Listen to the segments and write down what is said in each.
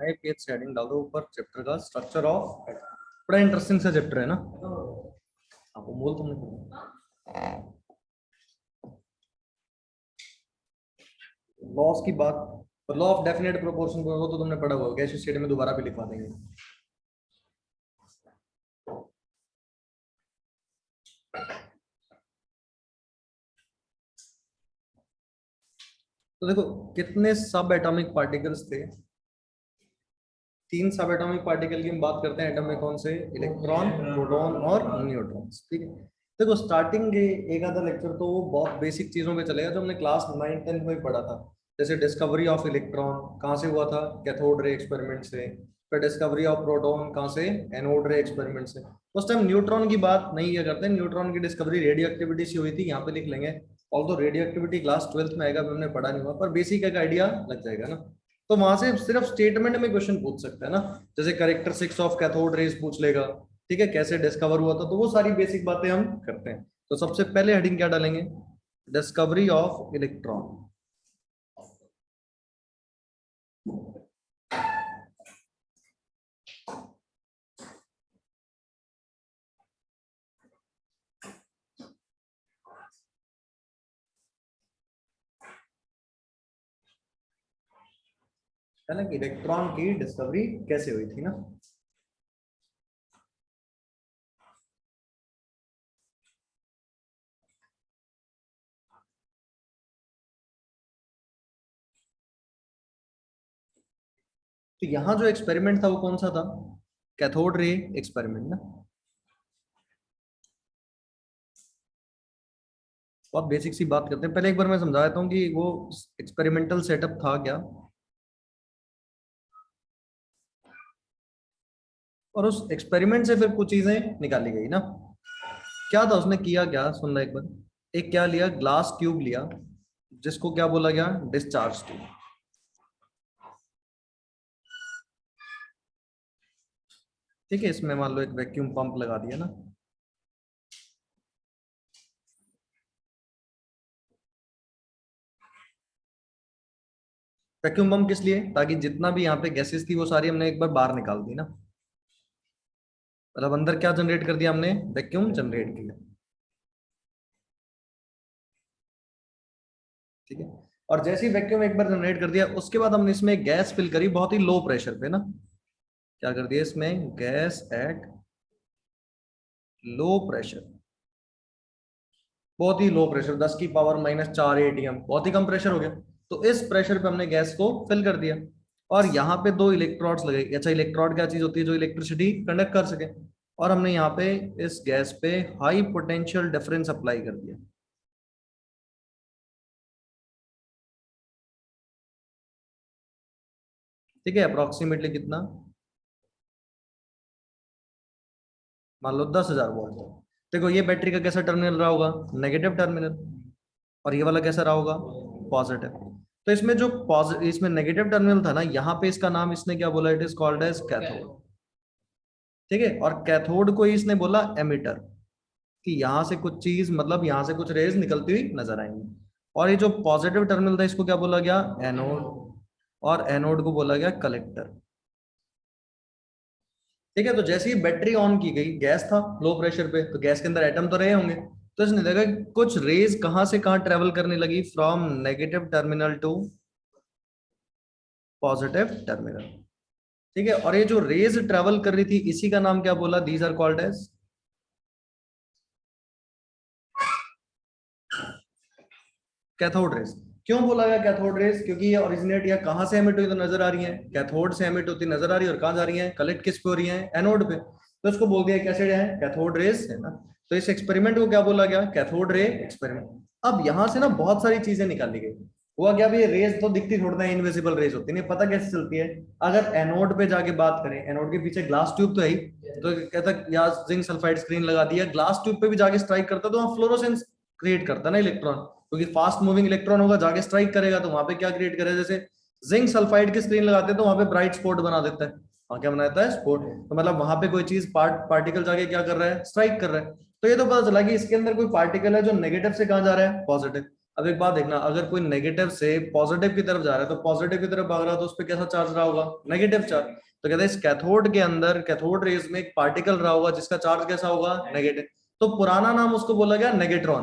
नए पेज से हेडिंग डाल दो ऊपर चैप्टर का स्ट्रक्चर ऑफ एटम। बड़ा इंटरेस्टिंग सा चैप्टर है ना। आपको बोल तुमने लॉस की बात, लॉ ऑफ डेफिनेट प्रोपोर्शन को तो तुमने पढ़ा होगा, गैसियस स्टेट में दोबारा भी लिखवा देंगे। तो देखो कितने सब एटॉमिक पार्टिकल्स थे, 3 सब एटॉमिक पार्टिकल की हम बात करते हैं एटम में, कौन से? इलेक्ट्रॉन, प्रोटॉन और न्यूट्रॉन्स। ठीक है, देखो स्टार्टिंग के एक आधा लेक्चर तो वो बहुत बेसिक चीजों पे चलेगा जो हमने क्लास 9th-10th में पढ़ा था। जैसे डिस्कवरी ऑफ इलेक्ट्रॉन कहाँ से हुआ था? कैथोड रे एक्सपेरिमेंट से। फिर डिस्कवरी ऑफ प्रोटॉन कहाँ से? एनोड रे एक्सपेरिमेंट से। उस टाइम न्यूट्रॉन की बात नहीं किया करते, न्यूट्रॉन की डिस्कवरी रेडियो एक्टिविटी से हुई थी, यहाँ पे लिख लेंगे। ऑल तो रेडियो एक्टिविटी क्लास 12th में आएगा, हमने पढ़ा नहीं हुआ, पर बेसिक एक आइडिया लग जाएगा ना। तो वहां से सिर्फ स्टेटमेंट में क्वेश्चन पूछ सकता है ना, जैसे कैरेक्टरिस्टिक्स ऑफ कैथोड रेज पूछ लेगा। ठीक है, कैसे डिस्कवर हुआ था, तो वो सारी बेसिक बातें हम करते हैं। तो सबसे पहले हेडिंग क्या डालेंगे? Discovery of electron. है ना कि इलेक्ट्रॉन की डिस्कवरी कैसे हुई थी ना। तो यहाँ जो एक्सपेरिमेंट था वो कौन सा था? कैथोड रे एक्सपेरिमेंट ना। बहुत बेसिक सी बात करते हैं, पहले एक बार मैं समझा देता हूँ कि वो एक्सपेरिमेंटल सेटअप था क्या, और उस एक्सपेरिमेंट से फिर कुछ चीजें निकाली गई ना। क्या था उसने किया क्या, सुनना एक बार। एक क्या लिया, ग्लास ट्यूब लिया, जिसको क्या बोला गया? Discharge tube. ठीक है, इसमें मान लो एक वैक्यूम पंप लगा दिया ना। वैक्यूम पंप किस लिए? ताकि जितना भी यहाँ पे गैसेस थी वो सारी हमने एक बार बाहर निकाल दी ना। मतलब अंदर क्या जनरेट कर दिया हमने? वैक्यूम जनरेट किया। ठीक है, और जैसे ही वैक्यूम एक बार जनरेट कर दिया, उसके बाद हमने इसमें गैस फिल करी बहुत ही लो प्रेशर पे ना। क्या कर दिया इसमें? Gas at low pressure. बहुत ही लो प्रेशर, 10⁻⁻⁴ एटीएम, बहुत ही कम प्रेशर हो गया। तो इस प्रेशर पे हमने गैस को फिल कर दिया, और यहाँ पे 2 इलेक्ट्रोड्स लगे। अच्छा, इलेक्ट्रोड क्या चीज होती है जो इलेक्ट्रिसिटी कंडक्ट कर सके? और हमने यहाँ पे इस गैस पे हाई पोटेंशियल डिफरेंस अप्लाई कर दिया। ठीक है, अप्रोक्सीमेटली कितना? मान लो 10,000 वोल्ट। देखो ये बैटरी का कैसा टर्मिनल रहा होगा? Negative terminal. और ये वाला कैसा रहा होगा? पॉजिटिव। तो इसमें जो इसमें नेगेटिव टर्मिनल था ना, यहाँ पे इसका नाम इसने क्या बोला? It is called as cathode. ठीक है, और कैथोड को ही इसने बोला एमिटर, कि यहाँ से कुछ चीज, मतलब यहाँ से कुछ रेज निकलती हुई नजर आएंगी। और ये जो पॉजिटिव टर्मिनल था इसको क्या बोला गया? एनोड। और एनोड को बोला गया कलेक्टर। ठीक है, तो जैसे ही बैटरी ऑन की गई, गैस था लो प्रेशर पे, तो गैस के अंदर एटम तो रहे होंगे। तो इसने देखा कि कुछ रेज कहां से कहां ट्रेवल करने लगी, from negative terminal to positive terminal. ठीक है, और ये जो रेज ट्रेवल कर रही थी इसी का नाम क्या बोला? These are called as cathode rays. क्यों बोला गया कैथोड रेज? क्योंकि ये ओरिजिनेट या कहां से एमिट हुई तो नजर आ रही है? कैथोड से एमिट होती नजर आ रही है, और कहां जा रही है? कलेक्ट किस पे हो रही है? एनोड पे। तो इसको बोल दिया कैसे है? कैथोड रेज है ना। तो इस एक्सपेरिमेंट को क्या बोला गया? Cathode ray experiment. अब यहां से ना बहुत सारी चीजें निकाली गई। हुआ क्या? भी रेज तो दिखती थोड़ा ना, इनविजिबल रेज होती नहीं, पता कैसे चलती है? अगर एनोड पे जाके बात करें, एनोड के पीछे ग्लास ट्यूब तो है ही, तो कहता यार जिंक सल्फाइड स्क्रीन लगा दिया, ग्लास ट्यूब पे भी जाके स्ट्राइक करता तो वहां फ्लोरोसेंस क्रिएट करता ना इलेक्ट्रॉन, क्योंकि फास्ट मूविंग इलेक्ट्रॉन होगा, जाके स्ट्राइक करेगा, तो वहां पे क्या क्रिएट करेगा? जैसे जिंक सल्फाइड की स्क्रीन लगाते हैं तो वहां पे ब्राइट स्पॉट बना देता है। वहां क्या बनाता है? स्पॉट। तो मतलब वहां पे कोई चीज पार्टिकल जाके क्या कर रहा है? स्ट्राइक कर रहा है। तो ये तो पता चला कि इसके अंदर कोई पार्टिकल है जो नेगेटिव से कहाँ जा रहा है? पॉजिटिव। अब एक बात देखना, अगर कोई नेगेटिव से पॉजिटिव की तरफ जा रहा है तो पॉजिटिव की तरफ भाग रहा है तो उस पर कैसा चार्ज रहा होगा, नेगेटिव चार्ज। तो कहते हैं इस कैथोड के अंदर, कैथोड रेज में एक पार्टिकल रहा होगा जिसका चार्ज कैसा होगा, नेगेटिव। तो पुराना नाम उसको बोला गया नेगेट्रॉन।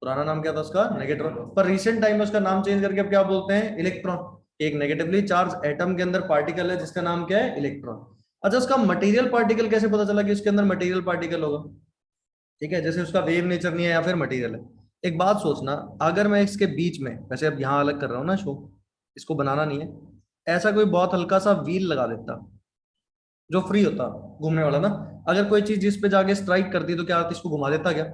पुराना नाम क्या था उसका, नेगेट्रॉन। पर रिसेंट टाइम में उसका नाम चेंज करके अब क्या बोलते हैं, इलेक्ट्रॉन। एक नेगेटिवली चार्ज एटम के अंदर पार्टिकल है जिसका नाम क्या है, इलेक्ट्रॉन। अच्छा, उसका मटेरियल पार्टिकल कैसे पता चला कि उसके अंदर मटेरियल पार्टिकल होगा। ठीक है, जैसे उसका वेव नेचर नहीं है या फिर मटेरियल है। एक बात सोचना, अगर मैं इसके बीच में, वैसे अब यहाँ अलग कर रहा हूँ ना शो, इसको बनाना नहीं है, ऐसा कोई बहुत हल्का सा व्हील लगा देता जो फ्री होता, घूमने वाला ना। अगर कोई चीज जिस पे जाके स्ट्राइक करती तो क्या इसको घुमा देता क्या।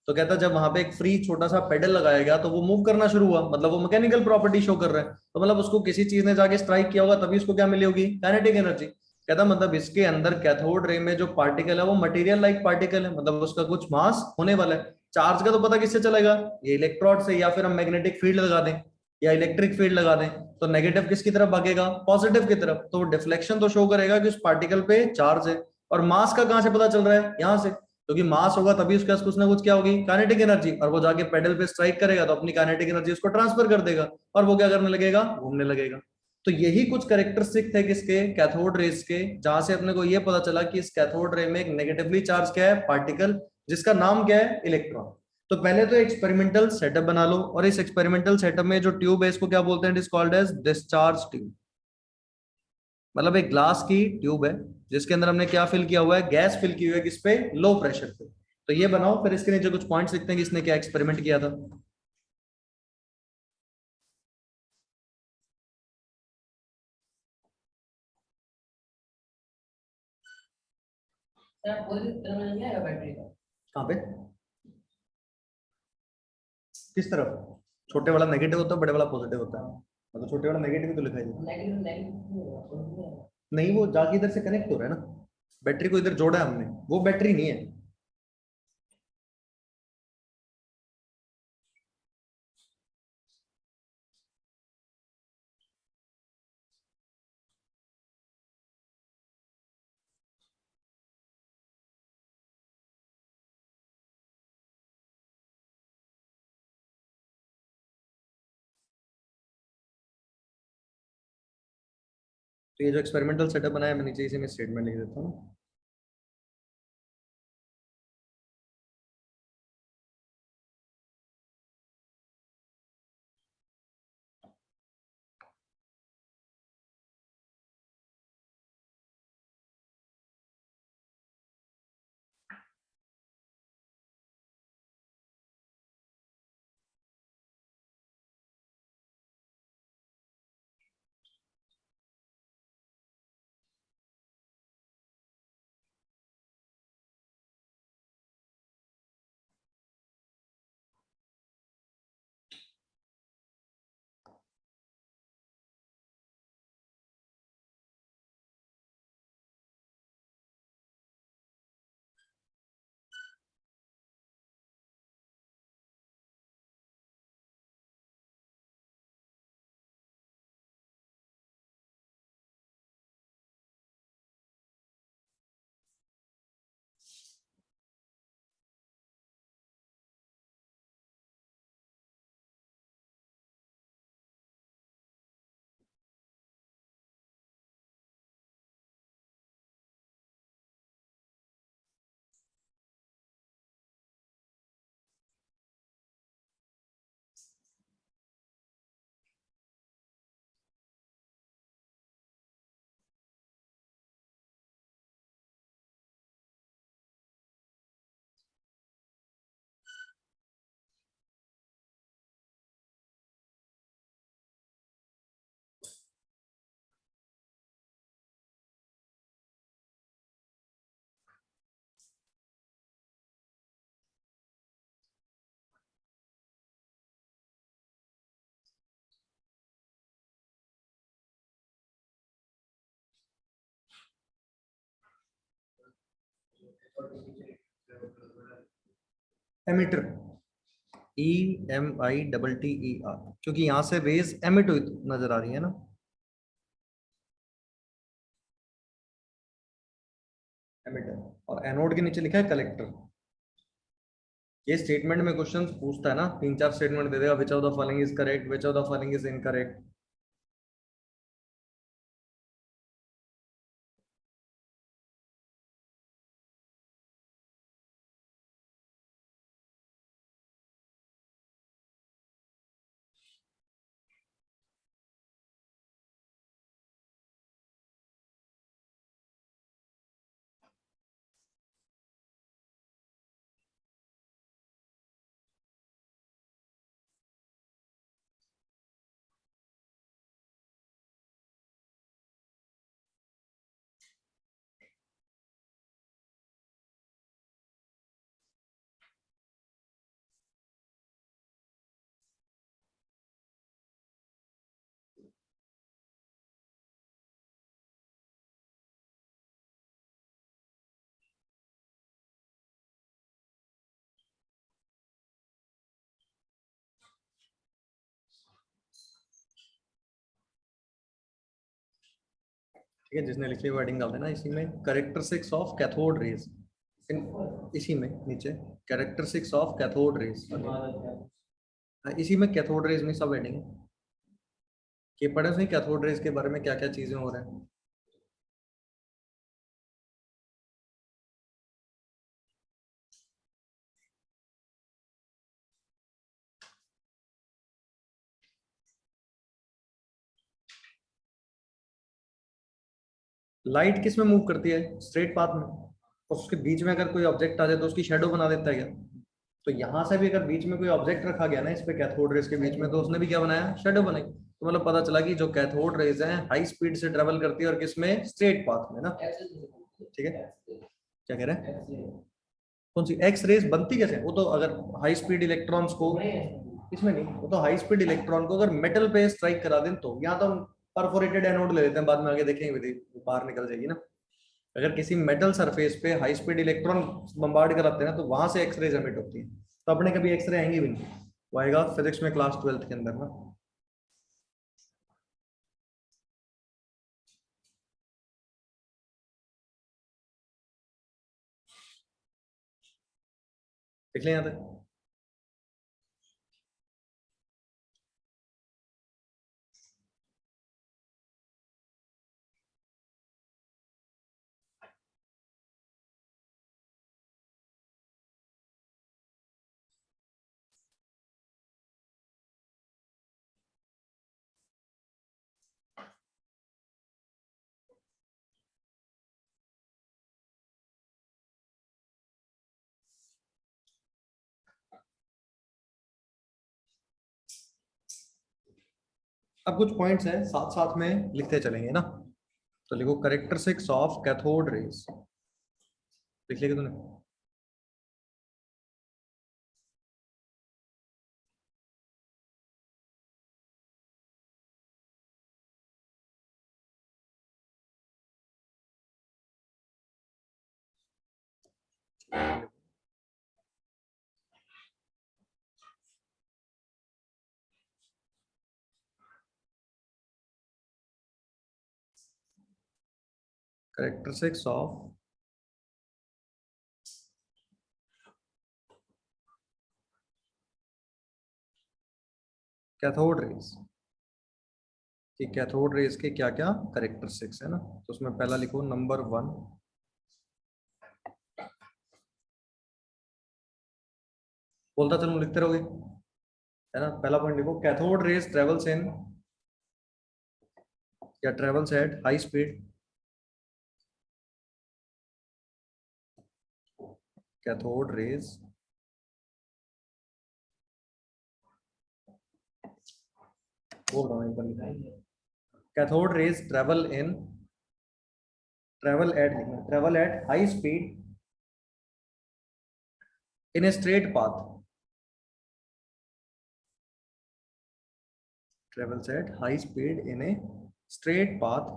तो कहता जब वहां पे एक फ्री छोटा सा पेडल लगाया गया तो वो मूव करना शुरू हुआ, मतलब वो मैकेनिकल प्रॉपर्टी शो कर रहा है, तो मतलब उसको किसी चीज ने जाके स्ट्राइक किया होगा तभी उसको क्या मिली होगी, काइनेटिक एनर्जी। कहता मतलब इसके अंदर कैथोड रे में जो पार्टिकल है वो मटेरियल लाइक पार्टिकल है, मतलब उसका कुछ मास होने वाला है। चार्ज का तो पता किससे चलेगा, ये इलेक्ट्रोड से, या फिर हम मैग्नेटिक फील्ड लगा दें या इलेक्ट्रिक फील्ड लगा दें। तो नेगेटिव किसकी तरफ भागेगा, पॉजिटिव की तरफ। तो डिफ्लेक्शन तो शो करेगा कि उस पार्टिकल पे चार्ज है। और मास का कहां से पता चल रहा है, यहां से, क्योंकि मास होगा तभी उसके पास कुछ ना कुछ क्या होगी, काइनेटिक एनर्जी। और वो जाके पेडल पे स्ट्राइक करेगा तो अपनी काइनेटिक एनर्जी उसको ट्रांसफर कर देगा और वो क्या करने लगेगा, घूमने लगेगा। तो यही कुछ कैरेक्टरिस्टिक थे किसके, कैथोड रेस के, जहां से अपने को ये पता चला कि इस कैथोड रे में एक नेगेटिवली चार्ज क्या है, पार्टिकल, जिसका नाम क्या है, इलेक्ट्रॉन। तो पहले तो एक्सपेरिमेंटल सेटअप बना लो, और इस एक्सपेरिमेंटल सेटअप में जो ट्यूब है इसको क्या बोलते हैं, it is called as discharge tube. मतलब एक ग्लास की ट्यूब है जिसके अंदर हमने क्या फिल किया हुआ है, गैस फिल की हुई है, किस पे, लो प्रेशर पे। तो ये बनाओ, फिर इसके नीचे कुछ पॉइंट्स लिखते हैं कि इसने क्या एक्सपेरिमेंट किया था। कहाँ पे, किस तरफ, छोटे वाला नेगेटिव होता है, बड़े वाला पॉजिटिव होता है। मतलब छोटे वाला नेगेटिव ही तो लिखा है, नहीं वो जाके इधर से कनेक्ट हो रहा है ना, बैटरी को इधर जोड़ा है हमने, वो बैटरी नहीं है। तो ये जो एक्सपेरिमेंटल सेटअप बनाया है, मैं नीचे इसी में स्टेटमेंट लिख देता हूँ। एमिटर, EMITTER, क्योंकि यहाँ से रेज एमिट नजर आ रही है ना। एमिटर। और एनोड के नीचे लिखा है कलेक्टर। ये स्टेटमेंट में क्वेश्चन पूछता है ना, 3-4 स्टेटमेंट दे देगा, which of the following is correct, which of the following is incorrect. ठीक है, जिसने लिखी हुई वर्डिंग डाल देना इसी में, कैरेक्टरिस्टिक्स ऑफ कैथोड रेज, इसी में नीचे कैरेक्टरिस्टिक्स ऑफ कैथोड रेज, इसी में कैथोड रेज में सब हेडिंग है कि पढ़े सही कैथोड रेज के बारे में क्या क्या चीजें हो रहा है। लाइट किस में मूव करती है, स्ट्रेट पाथ में, और उसके बीच में अगर कोई ऑब्जेक्ट आ जाए तो उसकी शेडो बना देता है क्या। तो यहां से भी अगर बीच में कोई ऑब्जेक्ट रखा गया ना इस पे कैथोड रेज के बीच में, तो उसने भी क्या बनाया, शेडो बनाई। तो मतलब पता चला कि जो कैथोड रेज है हाई स्पीड से ट्रेवल करती है, और किसमें, स्ट्रेट पाथ में ना। ठीक है, क्या कह रहे हैं, कौन सी एक्स रेज बनती कैसे, वो तो अगर हाई स्पीड इलेक्ट्रॉन्स को, इसमें नहीं, वो तो हाई स्पीड इलेक्ट्रॉन को अगर मेटल पे स्ट्राइक करा दें तो, यहाँ तो हम परफोरेटेड एनोड ले लेते हैं, बाद में आगे देखेंगे विधि बाहर निकल जाएगी ना। अगर किसी मेटल सरफेस पे हाई स्पीड इलेक्ट्रॉन बम्बार्ड कराते हैं ना, तो वहां से एक्सरेज एमिट होती है। तो अपने कभी एक्सरे आएंगी भी नहीं, वो आएगा फिजिक्स में क्लास 12th के अंदर ना। देख लें यहाँ पे, अब कुछ पॉइंट्स हैं साथ साथ में लिखते चलेंगे ना। तो लिखो करेक्टरिस्टिक्स ऑफ कैथोड रेज, लिख लिया तूने। करेक्टरिस्टिक्स ऑफ कैथोड रेज, कि कैथोड रेज के क्या क्या करेक्टरिस्टिक्स है ना। तो उसमें पहला लिखो नंबर 1, बोलता चलो लिखते रहोगे, है ना। पहला पॉइंट लिखो, कैथोड रेज ट्रेवल्स इन, या travels at high speed, cathode rays बोल रहा हूँ एक बार लिखो, cathode rays travel in, travel at लिखना, travel at high speed in a straight path, travels at high speed in a straight path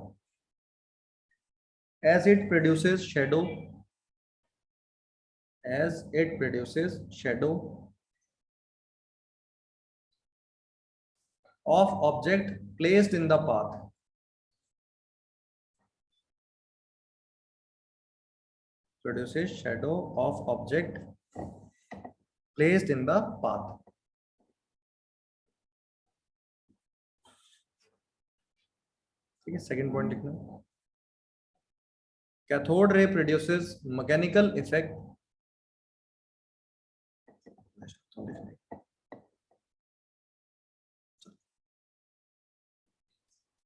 as it produces shadow, as it produces shadow of object placed in the path, produces shadow of object placed in the path. ठीक है, second point लिखना, cathode ray produces mechanical effect,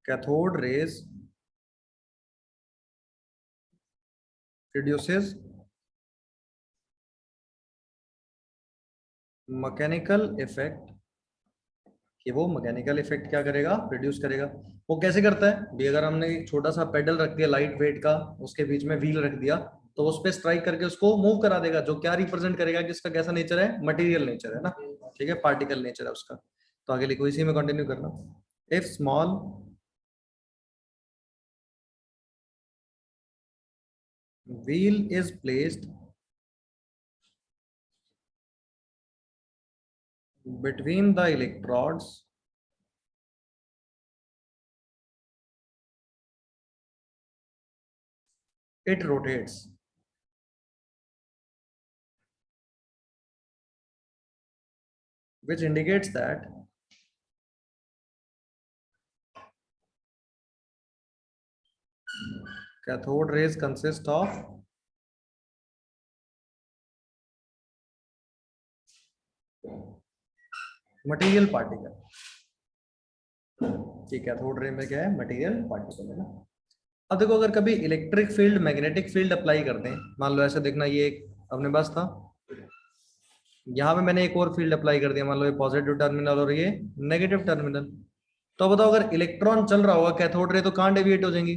cathode rays produces mechanical effect, कि वो mechanical effect क्या करेगा, produce करेगा। वो कैसे करता है भी, अगर हमने एक छोटा सा पेडल रख दिया लाइट वेट का, उसके बीच में व्हील रख दिया, तो उस पर स्ट्राइक करके उसको मूव करा देगा, जो क्या रिप्रेजेंट करेगा कि इसका कैसा नेचर है, मटेरियल नेचर है ना। ठीक है, पार्टिकल नेचर है उसका। तो आगे लिखो, इसी में कंटिन्यू करना, if small wheel is placed between the electrodes, it rotates, which indicates that cathode rays consist of material particle. ठीक है, कैथोड रे में क्या है, मटेरियल पार्टिकल है ना। अब देखो, अगर कभी electric field magnetic field apply करते हैं, मान लो ऐसे देखना, ये एक अपने पास था, यहाँ पे मैंने एक और फील्ड अप्लाई कर दिया, मान लो ये पॉजिटिव टर्मिनल और ये नेगेटिव टर्मिनल। तो बताओ, अगर इलेक्ट्रॉन चल रहा होगा कैथोड रे, तो कहाँ डेविएट हो जाएंगी,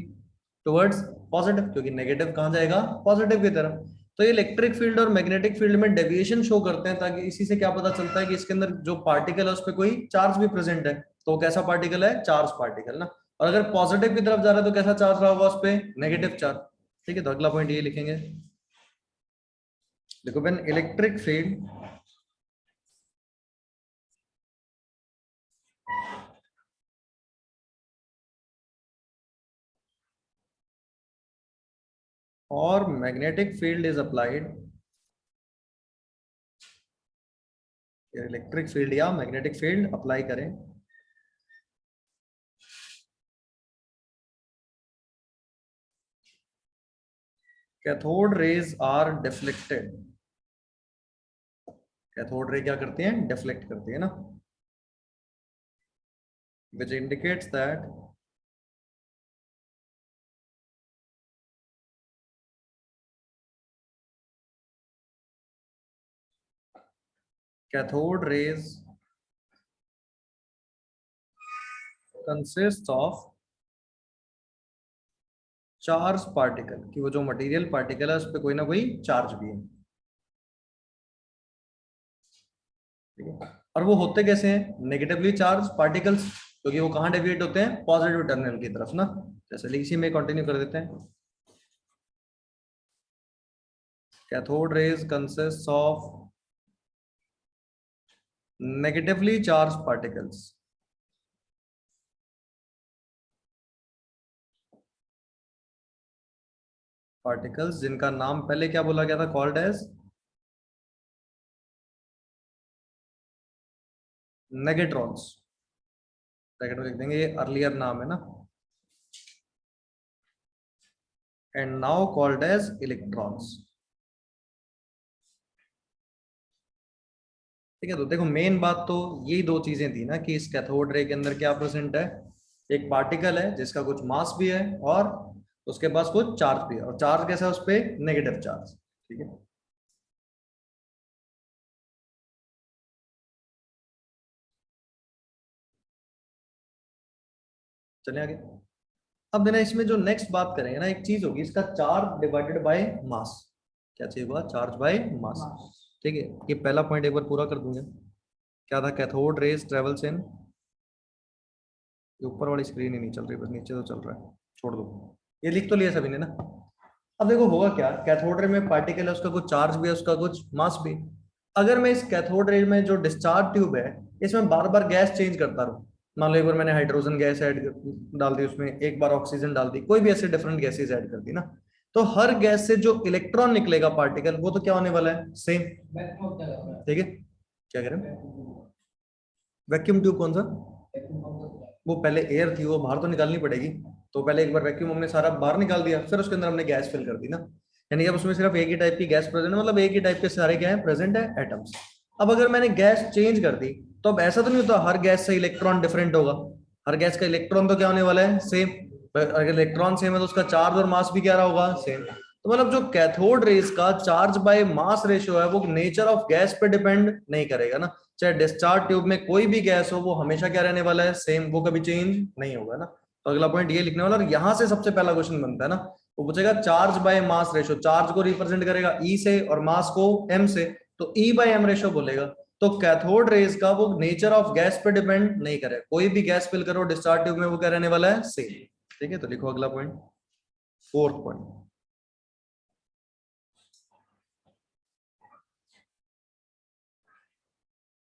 टुवर्ड्स पॉजिटिव, क्योंकि नेगेटिव कहाँ जाएगा, पॉजिटिव की तरफ। तो ये इलेक्ट्रिक फील्ड और मैग्नेटिक फील्ड में डेविएशन शो करते हैं, ताकि इसी से क्या पता चलता है कि इसके अंदर जो पार्टिकल है उस पर कोई चार्ज भी प्रेजेंट है। तो वो कैसा पार्टिकल है, चार्ज पार्टिकल ना। और अगर पॉजिटिव की तरफ जा रहा है तो कैसा चार्ज रहा होगा उस पर, नेगेटिव चार्ज। ठीक है, तो अगला पॉइंट ये लिखेंगे, देखो, व्हेन इलेक्ट्रिक फील्ड और magnetic field is applied, electric field या मैग्नेटिक फील्ड अप्लाई करें, cathode rays are deflected, cathode ray क्या करती हैं, डिफ्लेक्ट करती है ना, which indicates that cathode rays consists of charge particle, कि वो जो मटेरियल पार्टिकल है उस पर कोई ना कोई चार्ज भी है। ठीक है, और वो होते कैसे हैं, नेगेटिवली चार्ज पार्टिकल्स, क्योंकि वो कहाँ डेविएट होते हैं, पॉजिटिव टर्मिनल की तरफ ना। जैसे इसी में कंटिन्यू कर देते हैं, cathode rays consist of negatively charge particles, particles जिनका नाम पहले क्या बोला गया था, कॉल्ड एज नेगेट्रॉन्स। ब्रैकेट में लिख देंगे, ये अर्लियर नाम है ना, and now called as electrons. ठीक है, तो देखो, मेन बात तो यही दो चीजें थी ना, कि इस कैथोड रे के अंदर क्या प्रेजेंट है, एक पार्टिकल है जिसका कुछ मास भी है और उसके पास कुछ चार्ज भी है, और चार्ज कैसा है उस पर, नेगेटिव चार्ज। ठीक है, चलिए आगे। अब देना, इसमें जो नेक्स्ट बात करेंगे ना, एक चीज होगी, इसका चार्ज डिवाइडेड बाय मास। क्या चाहिए हुआ, चार्ज बाय मास। ठीक है, ये पहला पॉइंट एक बार पूरा कर दूंगा, क्या था, कैथोड रेज ट्रेवल्स इन, ये ऊपर वाली स्क्रीन ही नहीं चल रही, बस नीचे तो चल रहा है, छोड़ दो, ये लिख तो लिया सभी ने ना। अब देखो होगा क्या, कैथोड रे में पार्टिकल है, उसका कुछ चार्ज भी है, उसका कुछ मास भी। अगर मैं इस कैथोड रे में जो डिस्चार्ज ट्यूब है, इसमें बार बार गैस चेंज करता रहूं, मान लो एक बार मैंने हाइड्रोजन गैस ऐड डाल दी उसमें, एक बार ऑक्सीजन डाल दी, कोई भी ऐसे डिफरेंट गैसेज ऐड कर दी ना, तो हर गैस से जो इलेक्ट्रॉन निकलेगा पार्टिकल, वो तो क्या होने वाला है, सेम। ठीक है, क्या कह रहे हैं? वैक्यूम ट्यूब कौन सा? वो पहले एयर थी, वो बाहर तो निकालनी पड़ेगी, तो पहले एक बार वैक्यूम हमने सारा बाहर निकाल दिया, फिर उसके अंदर हमने गैस फिल कर दी ना। यानी अब उसमें सिर्फ एक ही टाइप की गैस प्रेजेंट है, मतलब एक ही टाइप के सारे क्या है प्रेजेंट है एटम्स। अब अगर मैंने गैस चेंज कर दी, तो अब ऐसा तो नहीं होता हर गैस से इलेक्ट्रॉन डिफरेंट होगा। हर गैस का इलेक्ट्रॉन तो क्या होने वाला है सेम। अगर इलेक्ट्रॉन सेम है तो उसका चार्ज और मास भी क्या रहा होगा सेम। तो मतलब जो कैथोड रेज का चार्ज बाय मास रेशियो है वो नेचर ऑफ गैस पे डिपेंड नहीं करेगा ना। चाहे डिस्चार्ज ट्यूब में कोई भी गैस हो, वो हमेशा क्या रहने वाला है सेम, वो कभी चेंज नहीं होगा ना। तो अगला पॉइंट ये लिखने वाला, और यहां से सबसे पहला क्वेश्चन बनता है ना, वो पूछेगा charge by mass ratio, charge को रिप्रेजेंट करेगा ई से और मास को एम से, तो ई बाय एम रेशियो बोलेगा। तो कैथोड रेज का वो नेचर ऑफ गैस पे डिपेंड नहीं करे, कोई भी गैस फिल करो डिस्चार्ज ट्यूब में वो क्या रहने वाला है सेम। ठीक है, तो लिखो अगला point, fourth point.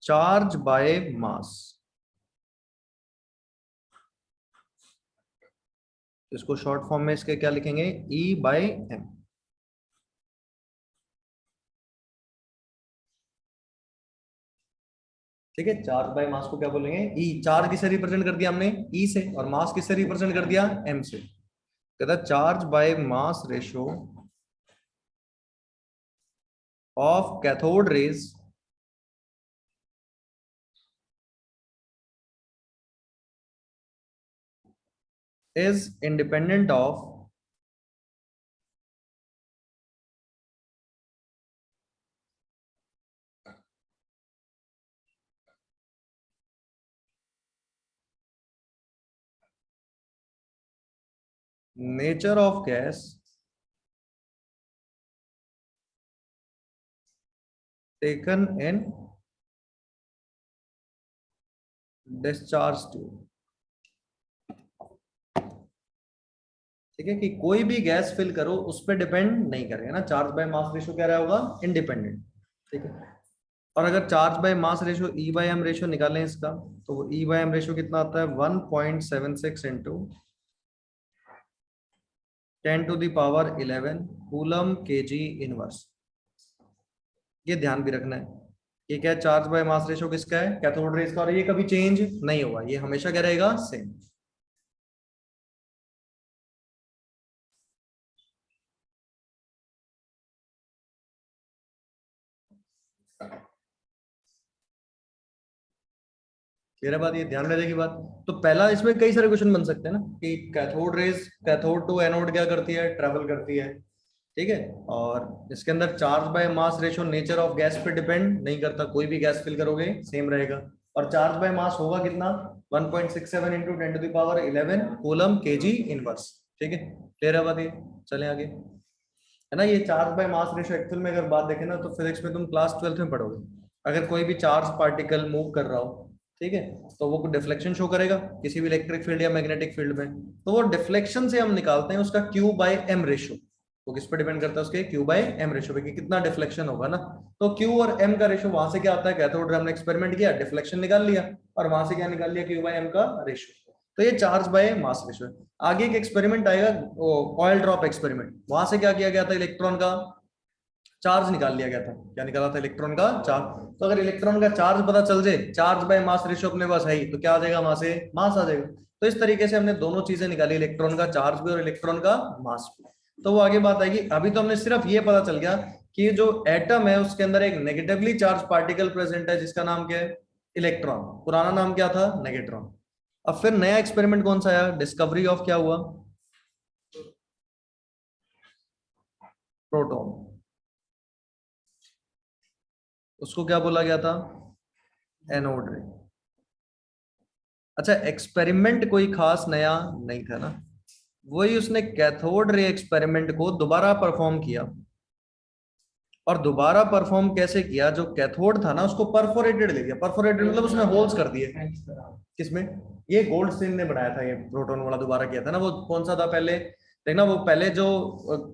Charge by मास, इसको शॉर्ट फॉर्म में इसके क्या लिखेंगे, ई बाय एम। ठीक है, चार्ज बाय मास को क्या बोलेंगे ई। चार्ज किसे रिप्रेजेंट कर दिया हमने ई से, और मास किससे रिप्रेजेंट कर दिया एम से। कहता charge by mass ratio of cathode rays is independent of nature of gas taken in discharge tube। ठीक है, कि कोई भी गैस फिल करो उस पर डिपेंड नहीं करेगा ना, चार्ज बाय मास रेशियो क्या रहा होगा इंडिपेंडेंट। ठीक है, और अगर charge by mass ratio E by M ratio निकालें इसका, तो वो ई बाय एम रेशियो कितना आता है 1.76 इंटू 10⁻11 कूलम केजी इनवर्स। ये ध्यान भी रखना है, ये क्या है चार्ज बाय मास रेशियो किसका है कैथोड रेज का, और ये कभी चेंज नहीं होगा, ये हमेशा क्या रहेगा सेम। क्लियर है बात, ये ध्यान रखने की बात। तो पहला इसमें कई सारे क्वेश्चन बन सकते हैं ना, कि cathode rays cathode to anode क्या करती है ट्रेवल करती है। ठीक है, और इसके अंदर charge by mass ratio nature of gas पे डिपेंड नहीं करता, कोई भी गैस फिल करोगे सेम रहेगा। और चार्ज बाय मास होगा कितना 1.67 इंटू 10⁻11 कूलम केजी इनवर्स। ठीक है, क्लियर है बात ये। चलें आगे, है ना। ये charge by mass ratio actual में अगर बात देखें ना, तो फिजिक्स में तुम क्लास 12th में पढ़ोगे। अगर कोई भी चार्ज पार्टिकल मूव कर रहा हो, ठीक है, तो वो डिफ्लेक्शन शो करेगा किसी भी इलेक्ट्रिक फील्ड या मैग्नेटिक फील्ड में। तो वो डिफ्लेक्शन से हम निकालते हैं उसका क्यू बाय एम रेशियो। वो किस पे डिपेंड करता है उसके क्यू बाय एम रेशियो पे, कि कितना डिफ्लेक्शन होगा ना। तो क्यू और एम का रेशियो वहां से क्या आता है, कैथोड रे हमने एक्सपेरिमेंट किया डिफ्लेक्शन निकाल लिया, और वहां से क्या निकाल लिया क्यू बाय एम का रेशियो। तो ये चार्ज बाय मास रेशियो है। आगे एक एक्सपेरिमेंट आएगा, ऑयल ड्रॉप एक्सपेरिमेंट, वहां से क्या किया गया था इलेक्ट्रॉन का चार्ज निकाल लिया गया था। क्या निकाला था इलेक्ट्रॉन का चार्ज। तो अगर इलेक्ट्रॉन का चार्ज पता चल जाए, चार्ज बाय मास रेशियो अपने पास है ही, तो क्या आ जाएगा वहां से मास आ जाएगा। तो इस तरीके से हमने दोनों चीजें निकाली, इलेक्ट्रॉन का चार्ज भी और इलेक्ट्रॉन का मास भी। तो वो आगे बात आएगी, अभी तो हमने सिर्फ ये पता चल गया कि जो एटम है उसके अंदर एक नेगेटिवली चार्ज पार्टिकल प्रेजेंट है जिसका नाम क्या है इलेक्ट्रॉन। पुराना नाम क्या था नेगेट्रॉन। अब फिर नया एक्सपेरिमेंट कौन सा आया, डिस्कवरी ऑफ क्या हुआ प्रोटॉन। उसको क्या बोला गया था एनोड रे। अच्छा, एक्सपेरिमेंट कोई खास नया नहीं था ना, वही उसने कैथोड रे एक्सपेरिमेंट को दोबारा परफॉर्म किया। और दोबारा परफॉर्म कैसे किया, जो कैथोड था ना उसको परफोरेटेड ले लिया, परफोरेटेड मतलब उसमें होल्स कर दिए। किसमें, ये गोल्डस्टीन ने बनाया था, ये प्रोटॉन वाला दोबारा किया था ना। वो कौन सा था पहले देखना, वो पहले जो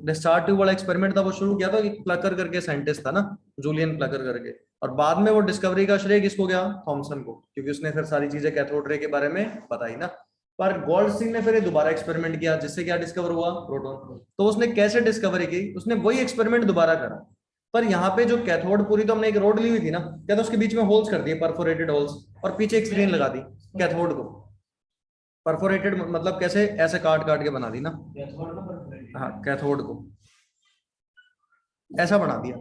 डिस्चार्ज ट्यूब वाला एक्सपेरिमेंट था वो शुरू किया था, प्लकर करके साइंटिस्ट था ना, जूलियन प्लकर करके। और बाद में वो डिस्कवरी का श्रेय किसको गया, थॉमसन को, क्योंकि उसने फिर सारी चीजें कैथोड रे के बारे में बताई ना। पर गोल्डस्टीन ने फिर ये दोबारा एक्सपेरिमेंट किया, जिससे क्या डिस्कवर हुआ प्रोटॉन। तो उसने कैसे डिस्कवरी की, उसने वही एक्सपेरिमेंट दोबारा करा। पर यहाँ पे जो कैथोड पूरी तो हमने एक रोड ली हुई थी ना, क्या तो उसके बीच में होल्स कर दिए, परफोरेटेड होल्स, और पीछे एक स्क्रीन लगा दी कैथोड को। परफोरेटेड मतलब कैसे, ऐसे काट काट के बना दी ना, हाँ कैथोड को ऐसा बना दिया।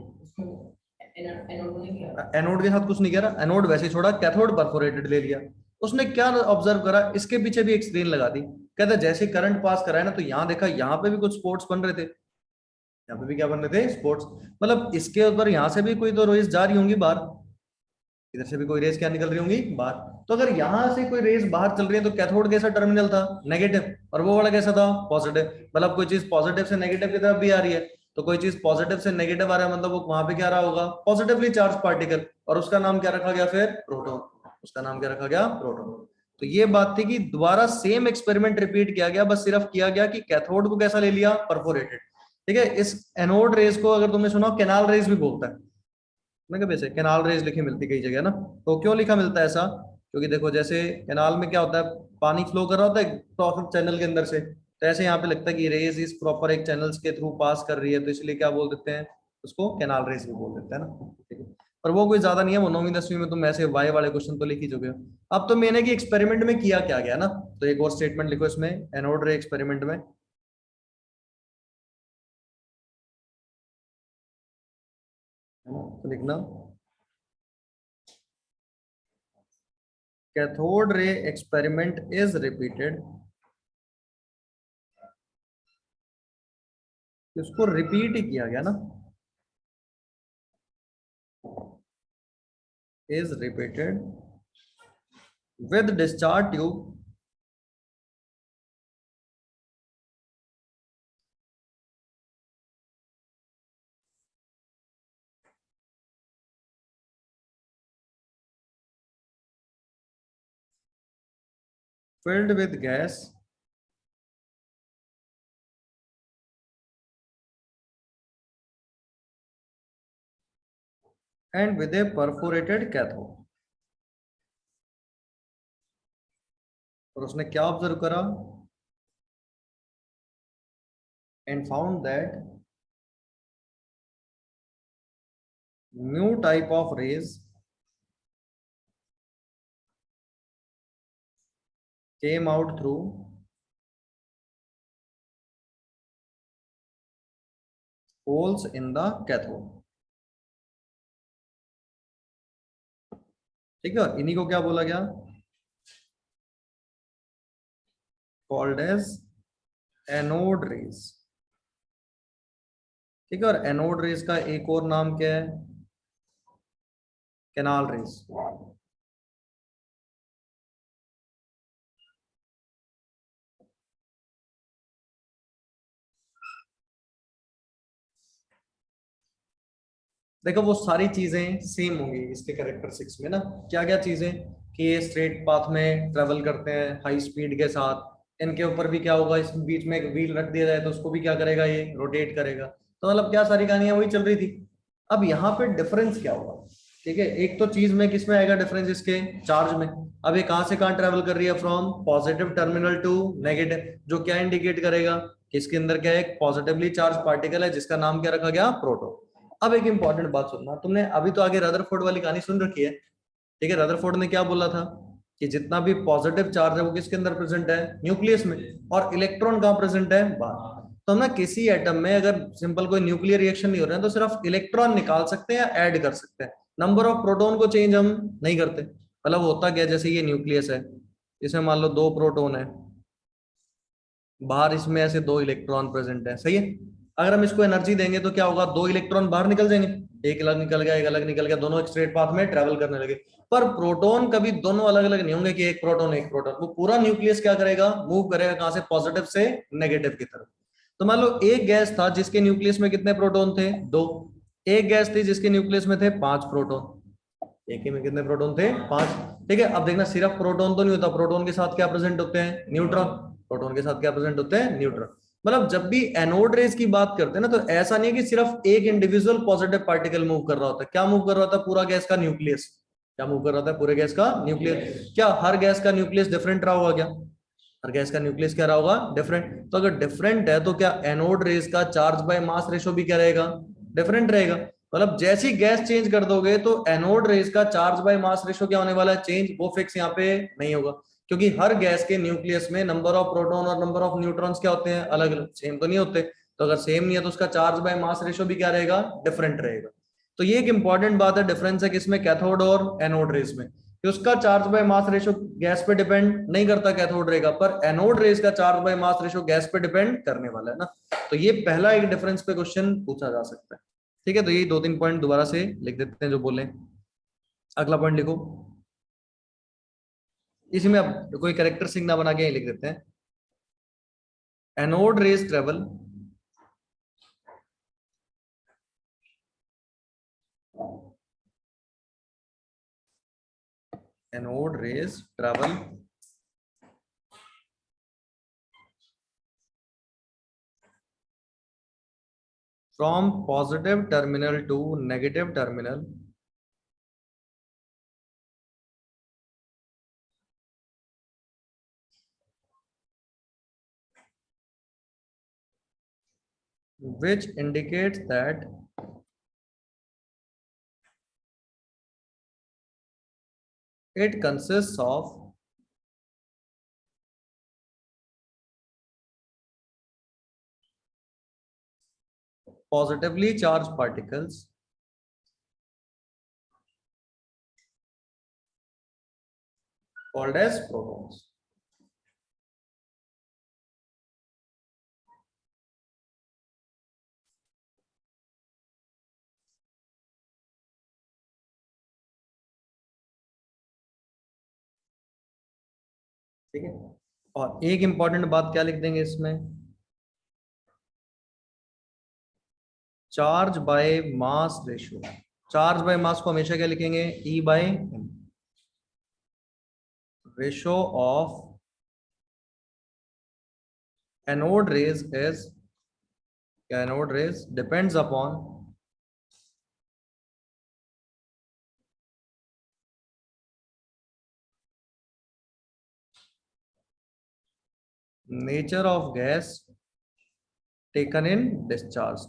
एनोड के साथ कुछ नहीं करा, एनोड वैसे ही छोड़ा, कैथोड परफोरेटेड ले लिया। उसने क्या ऑब्जर्व करा, इसके पीछे भी एक स्क्रीन लगा दी। कहता जैसे करंट पास करा है ना, तो यहाँ देखा यहाँ पे भी कुछ स्पोर्ट्स बन रहे थे, यहाँ पे भी क्या बन रहे थे, स्पोर्ट्स। मतलब इसके ऊपर यहाँ से भी कोई तो रेस जा रही होंगी बाहर, इधर से भी कोई रेस क्या निकल रही होंगी बाहर। तो अगर यहाँ से कोई रेस बाहर चल रही है तो कैथोड कैसा टर्मिनल था, नेगेटिव, और वो वाला कैसा था, पॉजिटिव। मतलब कोई चीज पॉजिटिव से नेगेटिव की तरफ भी आ रही है, तो कोई चीज पॉजिटिव से नेगेटिव आ रहा है, मतलब वो वहां पे क्या रहा होगा, पॉजिटिवली चार्ज पार्टिकल, और उसका नाम क्या रखा गया फिर, प्रोटॉन। उसका नाम क्या रखा गया, प्रोटॉन। तो ये बात थी कि दोबारा सेम एक्सपेरिमेंट रिपीट किया गया, बस सिर्फ किया गया कि कैथोड को कैसा ले लिया, परफोरेटेड। ठीक है, इस एनोड रेस को अगर तुमने सुना, कैनाल रेस भी बोलता है। मैं कहा वैसे कैनाल रेस लिखी मिलती कई जगह ना, तो क्यों लिखा मिलता है ऐसा, क्योंकि देखो जैसे कैनाल में क्या होता है, पानी फ्लो कर रहा होता है प्रॉपर चैनल के अंदर से, तो ऐसे यहाँ पे लगता है कि रेस इस प्रॉपर एक चैनल्स के थ्रू पास कर रही है, तो इसलिए क्या बोल देते हैं उसको, कैनाल रेस भी बोल देते हैं ना। ठीक है, पर वो कोई ज्यादा नहीं है, वो 9वीं 10वीं में तुम ऐसे वाई वाले क्वेश्चन तो लिख ही चुके हो। अब तो मैंने कि एक्सपेरिमेंट में किया क्या गया ना, तो एक और स्टेटमेंट लिखो इसमें, एनोड रे एक्सपेरिमेंट में, तो लिखना cathode ray experiment is repeated, इसको रिपीट ही किया गया ना, is repeated with discharge tube filled with gas and with a perforated cathode। और उसने क्या ऑब्जर्व करा, and found that new type of rays came out through holes in the cathode। ठीक है, इन्हीं को क्या बोला गया, कॉल्ड एज एनोड रेज। ठीक है, और एनोड रेज का एक और नाम क्या है, कैनाल रेज। देखो वो सारी चीजें सेम होंगी इसके कैरेक्टरिस्टिक्स में ना, क्या क्या चीजें, कि ये स्ट्रेट पाथ में ट्रेवल करते हैं हाई स्पीड के साथ, इनके ऊपर भी क्या होगा, इस बीच में एक व्हील रख दिया जाए तो उसको भी क्या करेगा, ये रोटेट करेगा। तो मतलब क्या सारी कहानियां वही चल रही थी। अब यहाँ पे डिफरेंस क्या होगा, ठीक है, एक तो चीज में किसमें आएगा डिफरेंस, इसके चार्ज में। अब ये कहां से कहां ट्रेवल कर रही है, from positive terminal to negative, जो क्या इंडिकेट करेगा कि इसके अंदर क्या है, एक पॉजिटिवली चार्ज पार्टिकल है जिसका नाम क्या रखा गया, प्रोटॉन। अब एक इंपॉर्टेंट बात सुनना, तुमने अभी तो आगे रदरफोर्ड वाली कहानी सुन रखी है। ठीक है, रदरफोर्ड ने क्या बोला था कि जितना भी पॉजिटिव चार्ज है वो किसके अंदर प्रेजेंट है, न्यूक्लियस में, और इलेक्ट्रॉन कहाँ प्रेजेंट है, बाहर। तो हम ना किसी एटम में अगर सिंपल कोई न्यूक्लियर रिएक्शन नहीं हो रहा है तो सिर्फ इलेक्ट्रॉन निकाल सकते हैं या ऐड कर सकते हैं, नंबर ऑफ प्रोटॉन को चेंज हम नहीं करते। मतलब होता क्या, जैसे ये न्यूक्लियस है, इसमें मान लो 2 प्रोटॉन है, बाहर इसमें ऐसे 2 इलेक्ट्रॉन प्रेजेंट है, सही है। अगर हम इसको एनर्जी देंगे तो क्या होगा, 2 इलेक्ट्रॉन बाहर निकल जाएंगे, एक अलग निकल गया, एक अलग निकल गया, दोनों एक स्ट्रेट पाथ में ट्रेवल करने लगे। पर प्रोटॉन कभी दोनों अलग अलग नहीं होंगे कि एक प्रोटॉन एक प्रोटॉन, वो पूरा न्यूक्लियस क्या करेगा, मूव करेगा कहां से, पॉजिटिव से नेगेटिव की तरफ। तो मान लो एक गैस था जिसके न्यूक्लियस में कितने प्रोटॉन थे, 2। एक गैस थी जिसके न्यूक्लियस में थे 5 प्रोटॉन, एक ही में कितने प्रोटॉन थे, 5। ठीक है, अब देखना सिर्फ प्रोटॉन तो नहीं होता, प्रोटॉन के साथ क्या प्रेजेंट होते हैं, न्यूट्रॉन। प्रोटॉन के साथ क्या प्रेजेंट होते हैं, न्यूट्रॉन। मतलब जब भी एनोड रेज की बात करते हैं ना, तो ऐसा नहीं है कि सिर्फ एक इंडिविजुअल पॉजिटिव पार्टिकल मूव कर रहा होता है, क्या मूव कर रहा था, पूरा गैस का न्यूक्लियस। क्या मूव कर रहा था, पूरे गैस का न्यूक्लियस। क्या हर गैस का न्यूक्लियस डिफरेंट रहा होगा क्या, हर गैस का न्यूक्लियस क्या रहा होगा, डिफरेंट। तो अगर डिफरेंट है तो क्या एनोड रेज का चार्ज बाय मास रेशो भी क्या रहेगा, डिफरेंट रहेगा। मतलब जैसी गैस चेंज कर दोगे तो एनोड रेस का चार्ज बाय मास रेशो क्या होने वाला है, चेंज, वो फिक्स यहाँ पे नहीं होगा, क्योंकि हर गैस के न्यूक्लियस में नंबर ऑफ प्रोटॉन और नंबर ऑफ न्यूट्रॉन्स क्या होते हैं, अलग अलग, सेम तो नहीं होते। तो अगर सेम नहीं है तो उसका चार्ज बाय मास रेशो भी क्या रहेगा, डिफरेंट रहेगा। तो ये एक इंपॉर्टेंट बात है, डिफरेंस है किसमें, कैथोड और एनोड रेस में, कि उसका charge by mass ratio gas पे डिपेंड नहीं करता, कैथोड रे का, पर एनोड रेस का charge by mass ratio gas पे डिपेंड करने वाला है ना। तो ये पहला एक डिफरेंस पे क्वेश्चन पूछा जा सकता है। ठीक है, तो यही दो तीन पॉइंट दोबारा से लिख देते हैं जो बोले। अगला पॉइंट लिखो, इसी में अब कोई कैरेक्टर सिंह ना बना के यही लिख देते हैं। Anode rays travel anode rays travel from positive terminal to negative terminal which indicates that it consists of positively charged particles called as protons। ठीक है, और एक इंपॉर्टेंट बात क्या लिख देंगे इसमें, charge by mass ratio. Charge by mass को हमेशा क्या लिखेंगे, E by M. Ratio of anode rays is, anode rays depends upon nature of gas taken in discharge,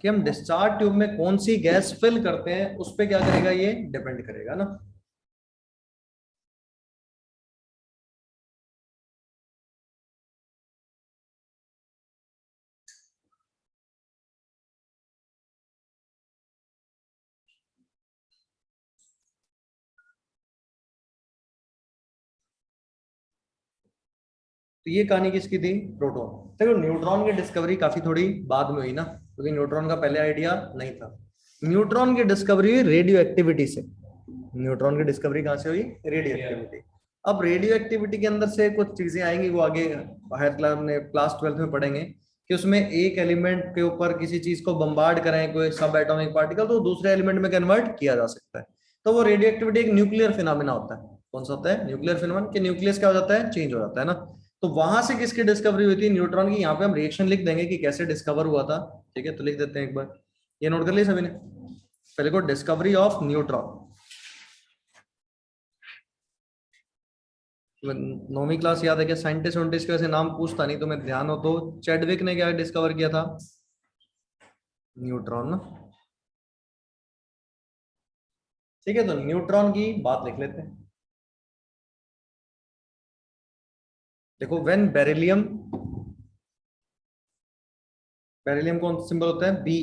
कि हम डिस्चार्ज ट्यूब में कौन सी गैस फिल करते हैं उस पे क्या करेगा, ये डिपेंड करेगा ना। तो ये कहानी किसकी थी, प्रोटॉन। देखो न्यूट्रॉन की डिस्कवरी काफी थोड़ी बाद में हुई ना, क्योंकि न्यूट्रॉन का पहले आइडिया नहीं था। न्यूट्रॉन की डिस्कवरी हुई रेडियो एक्टिविटी से। न्यूट्रॉन की डिस्कवरी कहाँ से हुई, रेडियो एक्टिविटी। अब रेडियो एक्टिविटी के अंदर से कुछ चीजें आएंगी, वो आगे हायर क्लास में, क्लास 12 में पढ़ेंगे, कि उसमें एक एलिमेंट के ऊपर किसी चीज को बम्बार्ड करें, कोई सब एटॉमिक पार्टिकल, तो दूसरे एलिमेंट में कन्वर्ट किया जा सकता है। तो वो रेडियो एक्टिविटी एक न्यूक्लियर फिनोमेना होता है। कौन सा होता है, न्यूक्लियर फिनोमेना, कि न्यूक्लियस क्या हो जाता है, चेंज हो जाता है ना। तो वहां से किसकी डिस्कवरी हुई थी, न्यूट्रॉन की। यहाँ पे हम रिएक्शन लिख देंगे कि कैसे डिस्कवर हुआ था। ठीक है, तो लिख देते हैं एक बार, ये नोट कर लिया सभी ने। पहले को डिस्कवरी ऑफ न्यूट्रॉन, 9वीं क्लास याद है क्या, साइंटिस्ट वाइंटिस्ट के वैसे नाम पूछता नहीं, तो मैं ध्यान हो तो, चैडविक ने क्या डिस्कवर किया था, न्यूट्रॉन ना। ठीक है, तो न्यूट्रॉन की बात लिख लेते हैं। देखो व्हेन बेरिलियम, बेरिलियम कौन सिंबल होता है, Be,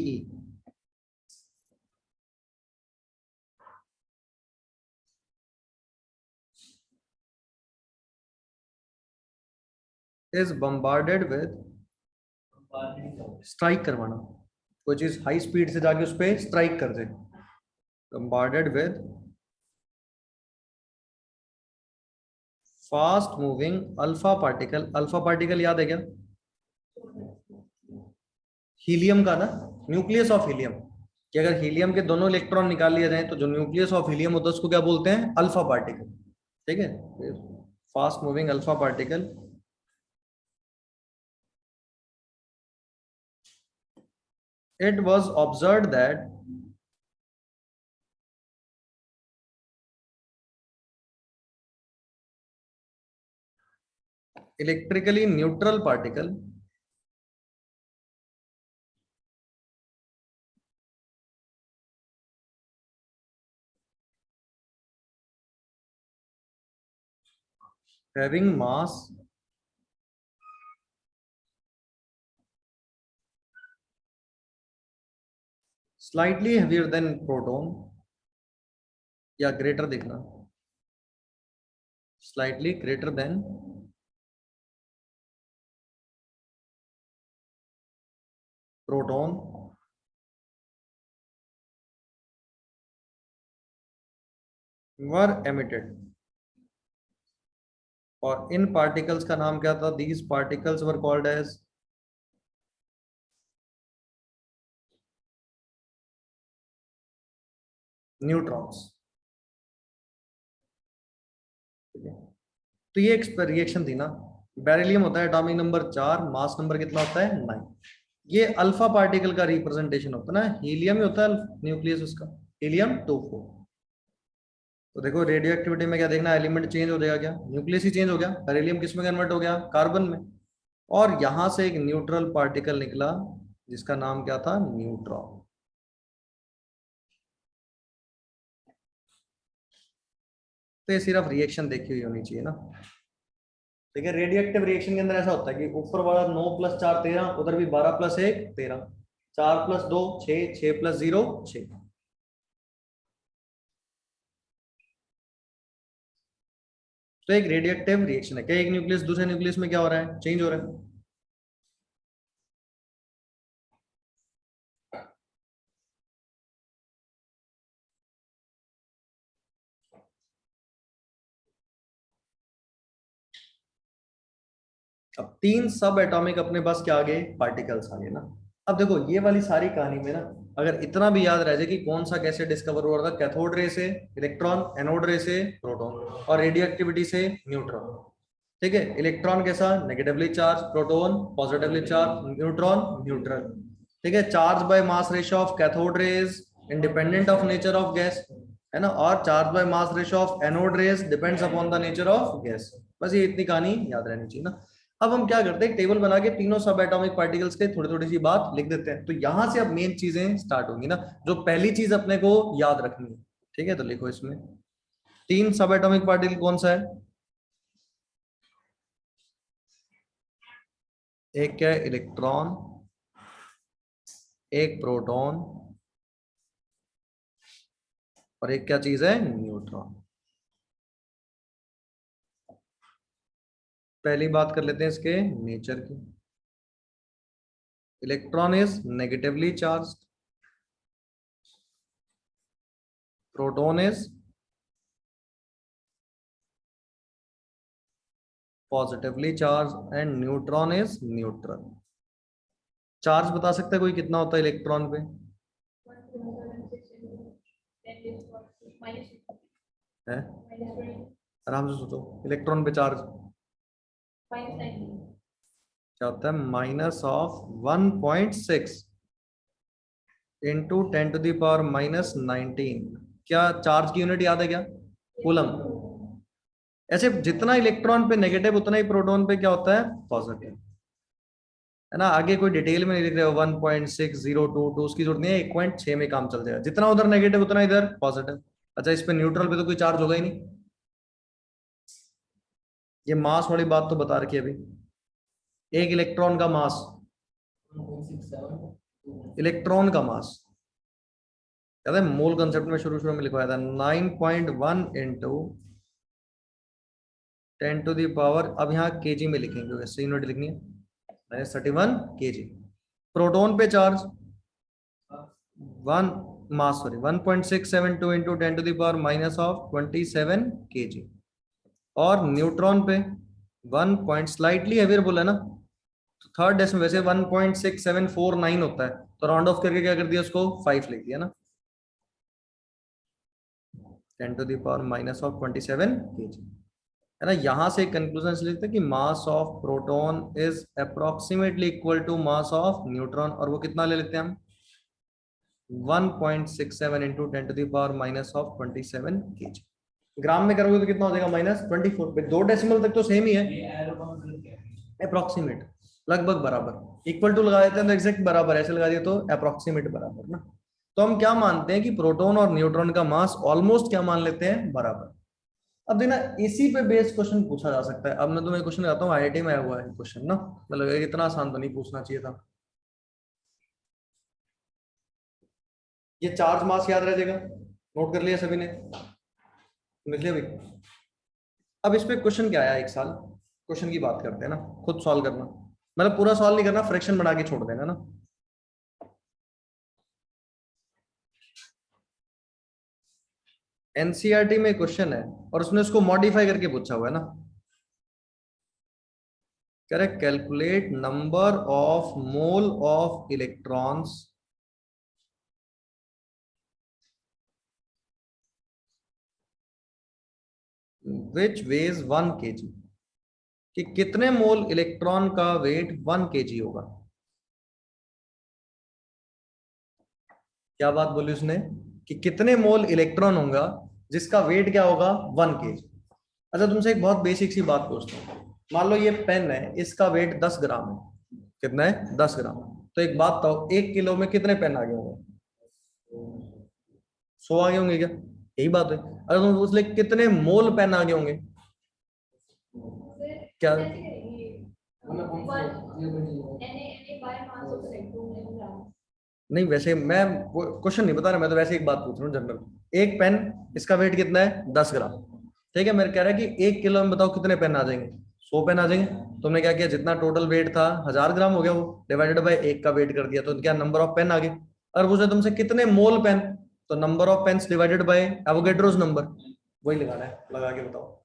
is bombarded with, strike करवाना, कोई चीज हाई स्पीड से जाके उस पर स्ट्राइक कर दे, bombarded with fast moving alpha particle. Alpha particle याद है क्या, हीलियम का ना, न्यूक्लियस ऑफ हीलियम, कि अगर हीलियम के दोनों इलेक्ट्रॉन निकाल लिए जाए तो जो न्यूक्लियस ऑफ हीलियम होता है उसको क्या बोलते हैं, अल्फा पार्टिकल। ठीक है, fast moving alpha particle it was observed that electrically neutral particle having mass slightly heavier than proton, या ग्रेटर देखना, slightly greater than proton were emitted, और इन पार्टिकल्स का नाम क्या था? These particles were called as neutrons. तो ये एक रिएक्शन थी ना, बेरिलियम होता है एटॉमिक नंबर 4, मास नंबर कितना होता है 9। ये अल्फा पार्टिकल का रिप्रेजेंटेशन होता है ना, हीलियम ही होता है न्यूक्लियस उसका, हीलियम 24। तो देखो रेडियो एक्टिविटी में क्या देखना, एलिमेंट चेंज हो जाएगा क्या? न्यूक्लियस ही चेंज हो गया, बेरिलियम किस में कन्वर्ट हो गया? कार्बन में। और यहां से एक न्यूट्रल पार्टिकल निकला जिसका नाम क्या था? न्यूट्रॉन। तो ये सिर्फ रिएक्शन देखी हुई होनी चाहिए ना। ठीक है, रेडियो एक्टिव रिएक्शन के अंदर ऐसा होता है कि ऊपर वाला 9 + 4 13, उधर भी 12 + 1 13, 4 + 2 6, 6 + 0 6। तो एक रेडियोएक्टिव रिएक्शन है क्या? एक न्यूक्लियस दूसरे न्यूक्लियस में क्या हो रहा है? चेंज हो रहा है। अब 3 सब एटॉमिक अपने पास क्या आ गए? पार्टिकल्स आ गए ना। अब देखो ये वाली सारी कहानी में ना, अगर इतना भी याद रह जाए कि कौन सा कैसे डिस्कवर हुआ था, कैथोड रे से इलेक्ट्रॉन, एनोड रे से प्रोटॉन, और रेडियो एक्टिविटी से न्यूट्रॉन। ठीक है, इलेक्ट्रॉन कैसा? Negatively charge, proton positively charge, neutron neutral. ठीक है, charge by mass ratio of cathode rays independent of nature of gas, है ना, और charge by mass ratio of anode rays depends upon the nature of gas. बस ये इतनी कहानी याद रहनी चाहिए ना। अब हम क्या करते हैं, टेबल बना के तीनों सब एटॉमिक पार्टिकल्स के थोड़ी थोड़ी सी बात लिख देते हैं। तो यहां से अब मेन चीजें स्टार्ट होंगी ना, जो पहली चीज अपने को याद रखनी है। ठीक है, तो लिखो इसमें 3 सब एटॉमिक पार्टिकल कौन सा है? एक क्या है? इलेक्ट्रॉन, एक प्रोटॉन, और एक क्या चीज है? न्यूट्रॉन। पहली बात कर लेते हैं इसके नेचर की। Electron is negatively charge, proton is positively charge, and neutron is neutral. Charge बता सकता है कोई कितना होता है इलेक्ट्रॉन पे? है, आराम से सोचो, इलेक्ट्रॉन पे चार्ज क्या होता है? -1.6 इंटू 10⁻⁻19। क्या चार्ज की यूनिट याद है क्या? कूलम। ऐसे जितना इलेक्ट्रॉन पे नेगेटिव उतना ही प्रोटॉन पे क्या होता है? पॉजिटिव, है ना। आगे कोई डिटेल में नहीं लिख रहे हो 1.6022, उसकी जरूरत नहीं है, 1.6 में काम चल जाएगा। जितना उधर नेगेटिव उतना इधर पॉजिटिव। अच्छा, इस पे न्यूट्रल पे तो कोई चार्ज होगा ही नहीं। ये मास वाली बात तो बता रखी है अभी। एक इलेक्ट्रॉन का मास, इलेक्ट्रॉन का मास याद है? मोल कंसेप्ट में शुरू शुरू में लिखवाया था 9.1 इंटू 10⁻, अब यहाँ केजी में लिखेंगे, वैसे यूनिट लिखनी है -31 केजी। प्रोटॉन पे चार्ज 1 मास, सॉरी 1.672 इंटू 10⁻⁻27 केजी। और न्यूट्रॉन पे 1 पॉइंट स्लाइटली हेवियर बोला ना, तो थर्ड डेसिमल, वैसे 1.6749 होता है, तो राउंड ऑफ करके क्या कर दिया उसको 5 लिख दिया ना, 10⁻⁻27 kg, है ना। यहां से कंक्लूजन लिखते हैं कि mass of proton is approximately equal to mass of neutron, और वो कितना ले लेते हैं हम? 1.67 इंटू 10⁻⁻27 kg। ग्राम में करोगे तो कितना हो जाएगा? -24। 2 डेसिमल तक तो सेम ही है, अप्रोक्सीमेट, लगभग बराबर। इक्वल टू लगा देते हैं तो एग्जैक्ट बराबर, ऐसे लगा दिया तो अप्रोक्सीमेट बराबर ना। तो हम क्या मानते हैं कि प्रोटॉन और न्यूट्रॉन का मास ऑलमोस्ट क्या मान लेते हैं? बराबर। अब देखना, इसी पे बेस्ड क्वेश्चन पूछा जा सकता है। अब मैं तुम्हें क्वेश्चन बताता हूँ, आईआईटी में आया हुआ है क्वेश्चन ना, मतलब ये इतना आसान तो नहीं पूछना चाहिए था। ये चार्ज मास याद रह जाएगा, नोट कर लिया सभी ने, लिख लिया भाई। अब इस पे क्वेश्चन क्या आया एक साल, क्वेश्चन की बात करते हैं ना, खुद सॉल्व करना, मतलब पूरा सॉल्व नहीं करना, फ्रैक्शन बना के छोड़ देना ना। एनसीईआरटी में क्वेश्चन है और उसने उसको मॉडिफाई करके पूछा हुआ है ना। कह रहे calculate number of mole of electrons which ways 1 kg, कि कितने मोल इलेक्ट्रॉन का वेट 1 kg होगा। क्या बात बोली उसने, कि कितने मोल इलेक्ट्रॉन होगा जिसका वेट क्या होगा 1 kg। अच्छा तुमसे एक बहुत बेसिक सी बात पूछता हूँ, मान लो ये पेन है, इसका वेट 10 ग्राम है, कितना है 10 ग्राम। तो एक बात तो, 1 किलो में कितने पेन आगे होंगे, 100 आगे होंगे क्या, यही बात है। अगर तुम पूछ ले कितने मोल पेन आगे होंगे, क्या, नहीं वैसे मैं क्वेश्चन नहीं बता रहा, मैं तो वैसे एक बात पूछ रहा हूँ जनरल। एक पेन, इसका वेट कितना है 10 ग्राम, ठीक है, मेरे कह रहा है कि 1 किलो में बताओ कितने पेन आ जाएंगे, 100 पेन आ जाएंगे। तुमने क्या किया, जितना टोटल वेट था 1000 ग्राम हो गया, वो डिवाइडेड बाय 1 का वेट कर दिया, तो क्या नंबर ऑफ पेन आ गए। और पूछे तुमसे कितने मोल पेन, तो number of pens divided by Avogadro's number, वही लगाना है, लगा के बताओ।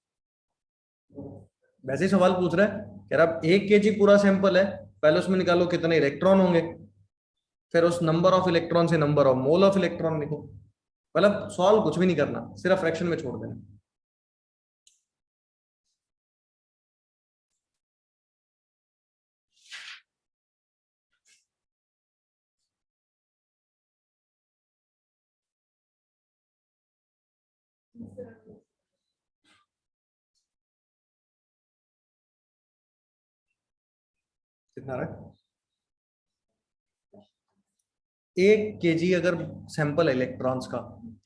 वैसे ही सवाल पूछ रहा है, कह रहा 1 kg पूरा सैंपल है, पहले उसमें निकालो कितने इलेक्ट्रॉन होंगे, फिर उस नंबर ऑफ इलेक्ट्रॉन से number of mole of electron लिखो। मतलब सॉल्व कुछ भी नहीं करना, सिर्फ फ्रैक्शन में छोड़ देना। कितना रहा, 1 kg अगर सैंपल है इलेक्ट्रॉन्स का,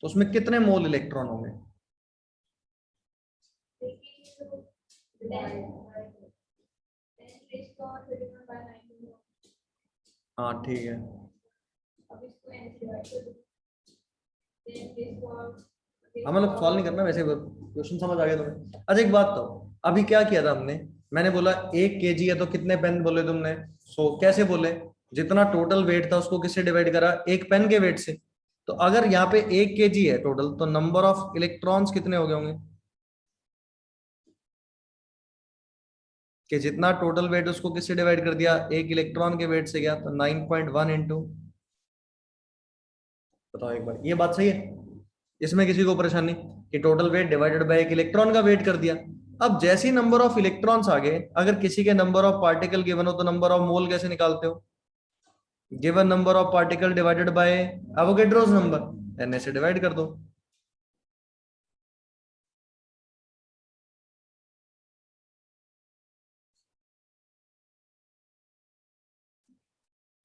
तो उसमें कितने मोल इलेक्ट्रॉन होंगे। हाँ ठीक है। हाँ मतलब सॉल्व नहीं करना, वैसे क्वेश्चन समझ आ गया तुम्हें। अच्छा एक बात तो, अभी क्या किया था हमने, मैंने बोला 1 kg है तो कितने पेन बोले तुमने, 100, कैसे बोले, जितना टोटल वेट था उसको किससे डिवाइड करा, एक पेन के वेट से। तो अगर यहाँ पे 1 kg है टोटल, तो नंबर ऑफ इलेक्ट्रॉन्स कितने हो गए होंगे, कि जितना टोटल वेट उसको किससे डिवाइड कर दिया, एक इलेक्ट्रॉन के वेट से गया, तो 9.1 इंटू, बताओ एक बार, ये बात सही है, इसमें किसी को परेशानी, कि टोटल वेट डिवाइडेड बाय एक इलेक्ट्रॉन का वेट कर दिया। अब जैसे ही नंबर ऑफ इलेक्ट्रॉन्स आ गए, अगर किसी के नंबर ऑफ पार्टिकल गिवन हो तो नंबर ऑफ मोल कैसे निकालते हो, given number of particle divided by Avogadro's number, N से डिवाइड कर दो।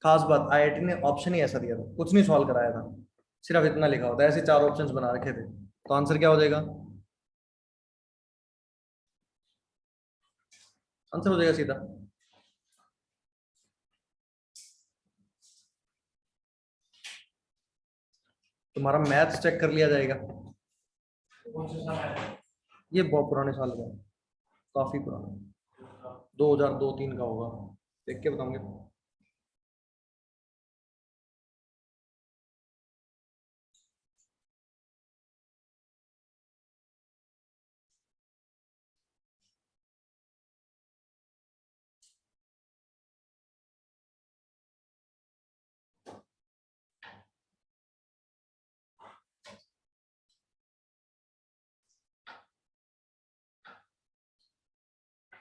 खास बात, आईआईटी ने ऑप्शन ही ऐसा दिया था, कुछ नहीं सॉल्व कराया था, सिर्फ इतना लिखा होता है, ऐसे 4 ऑप्शंस बना रखे थे, तो आंसर क्या हो जाएगा, आंसर हो जाएगा सीधा। तुम्हारा मैथ्स चेक कर लिया जाएगा। ये बहुत पुराने साल का है, काफी पुराना, 2002-3 का होगा, देख के बताऊंगे।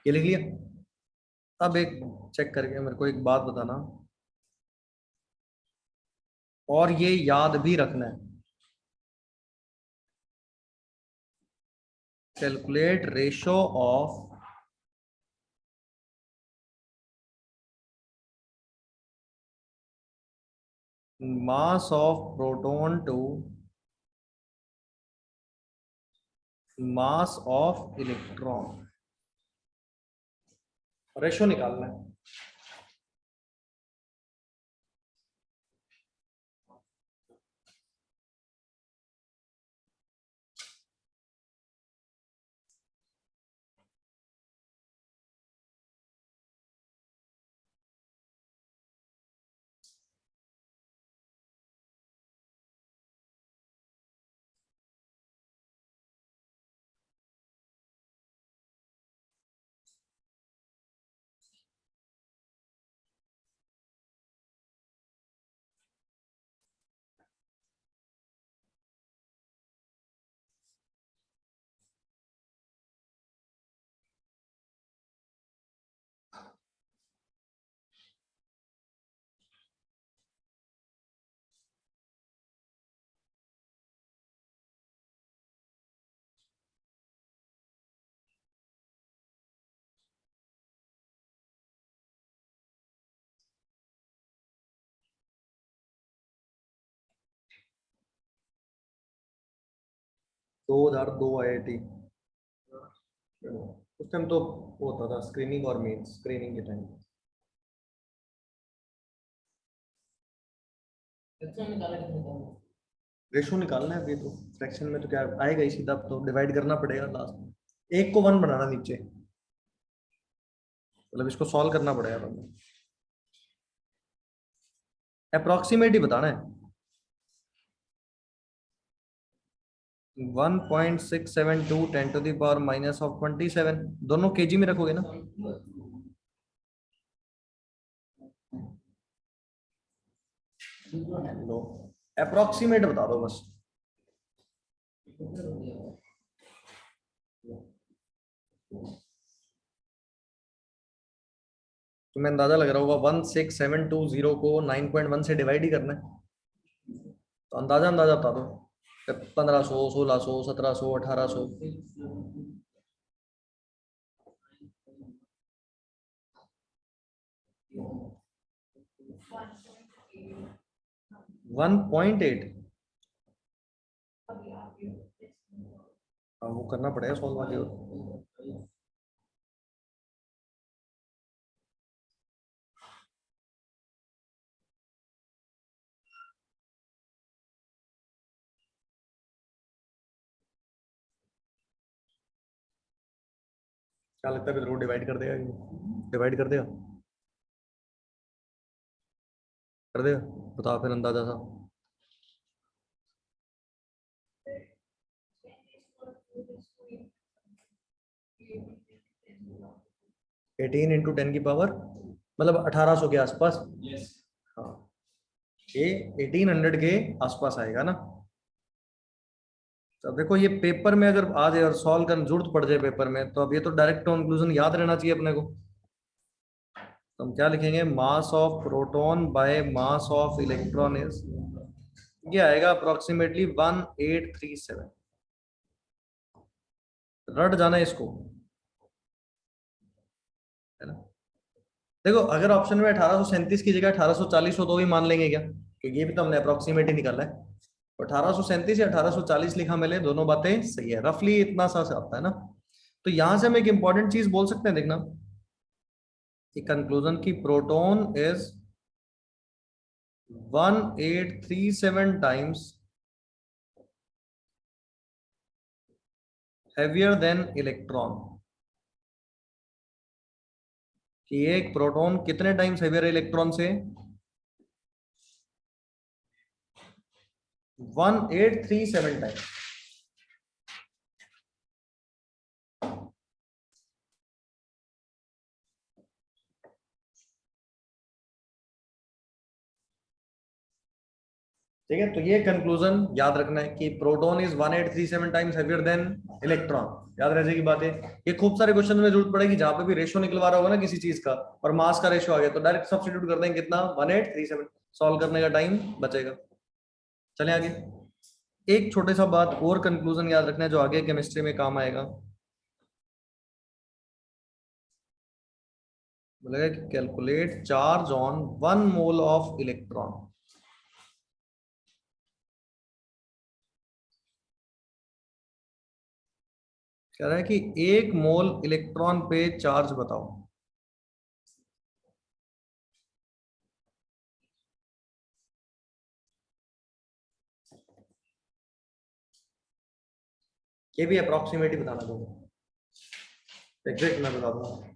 ये लिख लिया। अब एक चेक करके मेरे को एक बात बताना, और ये याद भी रखना है, calculate ratio of mass of proton to mass of electron, ratio निकालना है। दो हजार दो IIT उस टाइम तो वो होता था स्क्रीनिंग और मेंस, स्क्रीनिंग के टाइम। रेशो निकालना है अभी तो, फ्रैक्शन में तो क्या आएगा ही सीधा, अब तो डिवाइड करना पड़ेगा लास्ट में। एक को वन बनाना नीचे, मतलब इसको सॉल्व करना पड़ेगा हमें। अप्रोक्सीमेट ही बताना है। 1.672 10 to the power minus of 27, दोनों केजी में रखोगे ना। लो, अप्रोक्सीमेट बता दो बस। तुम्हें अंदाजा लग रहा होगा 16720 को 9.1 से डिवाइड ही करना है, तो अंदाजा अंदाजा बता दो। 1500, 1600, 1700, 1800। 1.8, वो करना पड़ेगा सॉल्व आगे और। क्या लगता है जरूर डिवाइड कर देगा, डिवाइड कर देगा, कर देगा। बताओ फिर अंदाजा सा। 18 इंटू 10 की पावर, मतलब 1800 के आसपास। हाँ, ये 1800 के आसपास आएगा ना। तो देखो ये पेपर में अगर आ जाए और सॉल्व करने जरूरत पड़ जाए पेपर में, तो अब ये तो डायरेक्ट कंक्लूजन याद रहना चाहिए अपने को। तो हम क्या लिखेंगे, मास of proton by mass of electron is, ये आएगा अप्रोक्सीमेटली 1837। रट जाना है इसको, है ना। देखो अगर ऑप्शन में 1837 की जगह 1840 हो तो भी मान लेंगे क्या, क्योंकि ये भी तो हमने अप्रोक्सीमेट ही निकाला है। तो 1837 या 1840 लिखा मिले, दोनों बातें सही है, रफली इतना सा से आता है ना। तो यहां से हम एक इंपॉर्टेंट चीज बोल सकते हैं, देखना कि कंक्लूजन की proton is 1837 times heavier than electron, कि एक प्रोटॉन कितने टाइम्स हेवियर इलेक्ट्रॉन से, 1837 टाइम्स। ठीक है, तो ये कंक्लूजन याद रखना है कि proton is 1837 times heavier than electron. याद रखने की बात है। ये खूब सारे क्वेश्चन में जरूरत पड़ेगी जहां पे भी रेशियो निकलवा रहा होगा ना किसी चीज का, और मास का रेशियो आ गया, तो डायरेक्ट सब्स्टिट्यूट कर देंगे कितना, 1837। सॉल्व करने का टाइम बचेगा। चले आगे। एक छोटे सा बात और कंक्लूजन याद रखना है जो आगे केमिस्ट्री में काम आएगा। बोलेगा कि calculate charge on 1 mole of electron. कह रहा है कि 1 मोल इलेक्ट्रॉन पे चार्ज बताओ। ये भी अप्रोक्सीमेट ही बताना दो, एग्जैक्ट मैं बता दूंगा।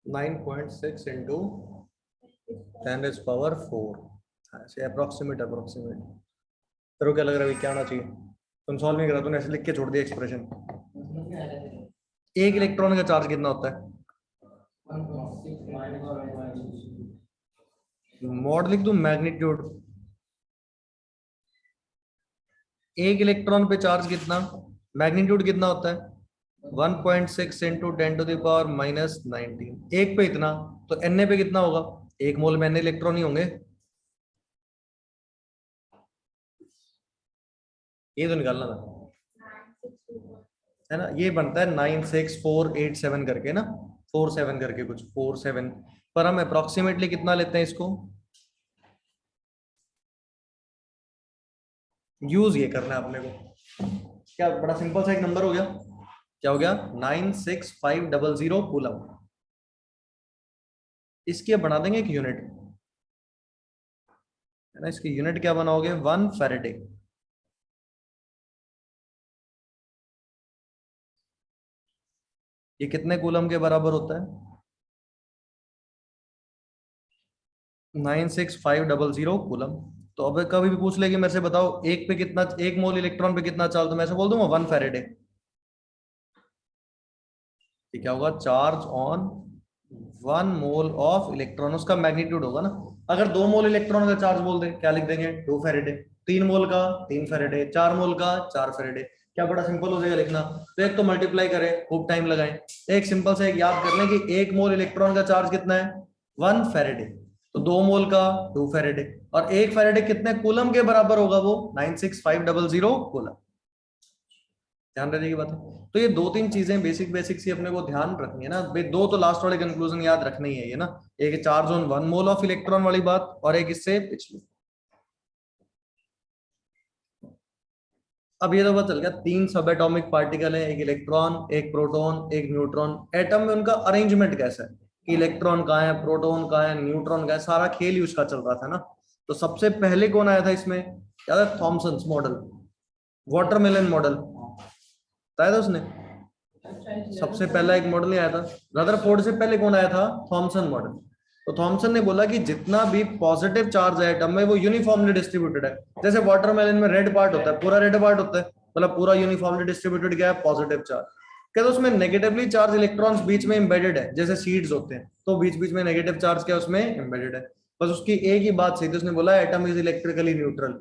9.6 इंटू 10⁴ ऐसे अप्रोक्सीमेट अप्रोक्सीमेट। तेरे को क्या लग रहा है क्या आना चाहिए? तुम सॉल्व नहीं करा, तूने ऐसे लिख के छोड़ दिया एक्सप्रेशन। एक इलेक्ट्रॉन का चार्ज कितना होता है? मॉड लिख दूं, मैग्नीट्यूड। एक इलेक्ट्रॉन पे चार्ज कितना, मैग्नीट्यूड कितना होता है? 1.6 इंटू 10⁻⁻19। एक पे इतना, तो एन पे कितना होगा? 1 मोल में एन इलेक्ट्रॉन ही होंगे। ये तो निकालना था, है ना? ये बनता है 96487 करके ना, 47 करके कुछ 47। पर हम अप्रोक्सीमेटली कितना लेते हैं इसको? यूज ये करना है अपने को। क्या बड़ा सिंपल सा एक नंबर हो गया। क्या हो गया? 96500 कूलम। इसकी अब बना देंगे एक यूनिट, है ना? इसकी यूनिट क्या बनाओगे? 1 फैरेडे। ये कितने कूलम के बराबर होता है? 96500 कूलम। तो अब कभी भी पूछ लेगी मेरे से, बताओ एक पे कितना, 1 मोल इलेक्ट्रॉन पे कितना चार्ज, तो मैं ऐसे बोल दूंगा 1 फैरेडे। ये क्या होगा? Charge on 1 mole of electron, उसका मैग्नीट्यूड होगा ना। अगर 2 मोल इलेक्ट्रॉन का चार्ज बोल दे, क्या लिख देंगे? 2 फैरेडे। 3 मोल का 3 फैरेडे, 4 मोल का 4 फैरेडे। क्या बड़ा सिंपल हो जाएगा लिखना। तो एक तो मल्टीप्लाई करें, खूब टाइम लगाएं। एक सिंपल से एक याद कर लें कि 1 मोल इलेक्ट्रॉन का चार्ज कितना है? 1 फैरेडे। तो 2 मोल का 2 फैरेडे, और 1 फैरेडे कितने कूलम के बराबर होगा? वो 96500 कूलम। ध्यान रखने की बात है। तो ये 2-3 चीजें बेसिक बेसिक सी अपने को ध्यान रखनी है ना भाई। दो तो लास्ट वाले कंक्लूजन याद रखने ही है ये ना, एक charge on 1 mole of electron वाली बात, और एक इससे पिछली। अब ये तो पता चल गया 3 सब एटॉमिक पार्टिकल है, एक इलेक्ट्रॉन, एक प्रोटॉन, एक न्यूट्रॉन। एटम में उनका अरेंजमेंट कैसा है, कि इलेक्ट्रॉन कहाँ है, प्रोटॉन कहाँ है, न्यूट्रॉन कहाँ है, सारा खेल ही उसका चल रहा था ना। तो सबसे पहले कौन आया था इसमें? क्या था? थॉमसन मॉडल, वाटरमेलन मॉडल बताया था उसने। सबसे पहला एक मॉडल ही आया था। रदरफोर्ड से पहले कौन आया था? Thompson model. तो थॉमसन ने बोला कि जितना भी पॉजिटिव चार्ज है एटम में, वो यूनिफॉर्मली डिस्ट्रीब्यूटेड है। जैसे वाटरमेलन में रेड पार्ट होता है, पूरा रेड पार्ट होता है, मतलब पूरा यूनिफॉर्मली डिस्ट्रीब्यूटेड क्या है? Positive charge. क्या, तो उसमें नेगेटिवली चार्ज इलेक्ट्रॉन्स बीच में एम्बेडेड है, जैसे सीड्स होते हैं, तो बीच बीच में नेगेटिव चार्ज क्या उसमें एम्बेडेड है। बस उसकी एक ही बात सही थी, उसने बोला एटम इज इलेक्ट्रिकली न्यूट्रल,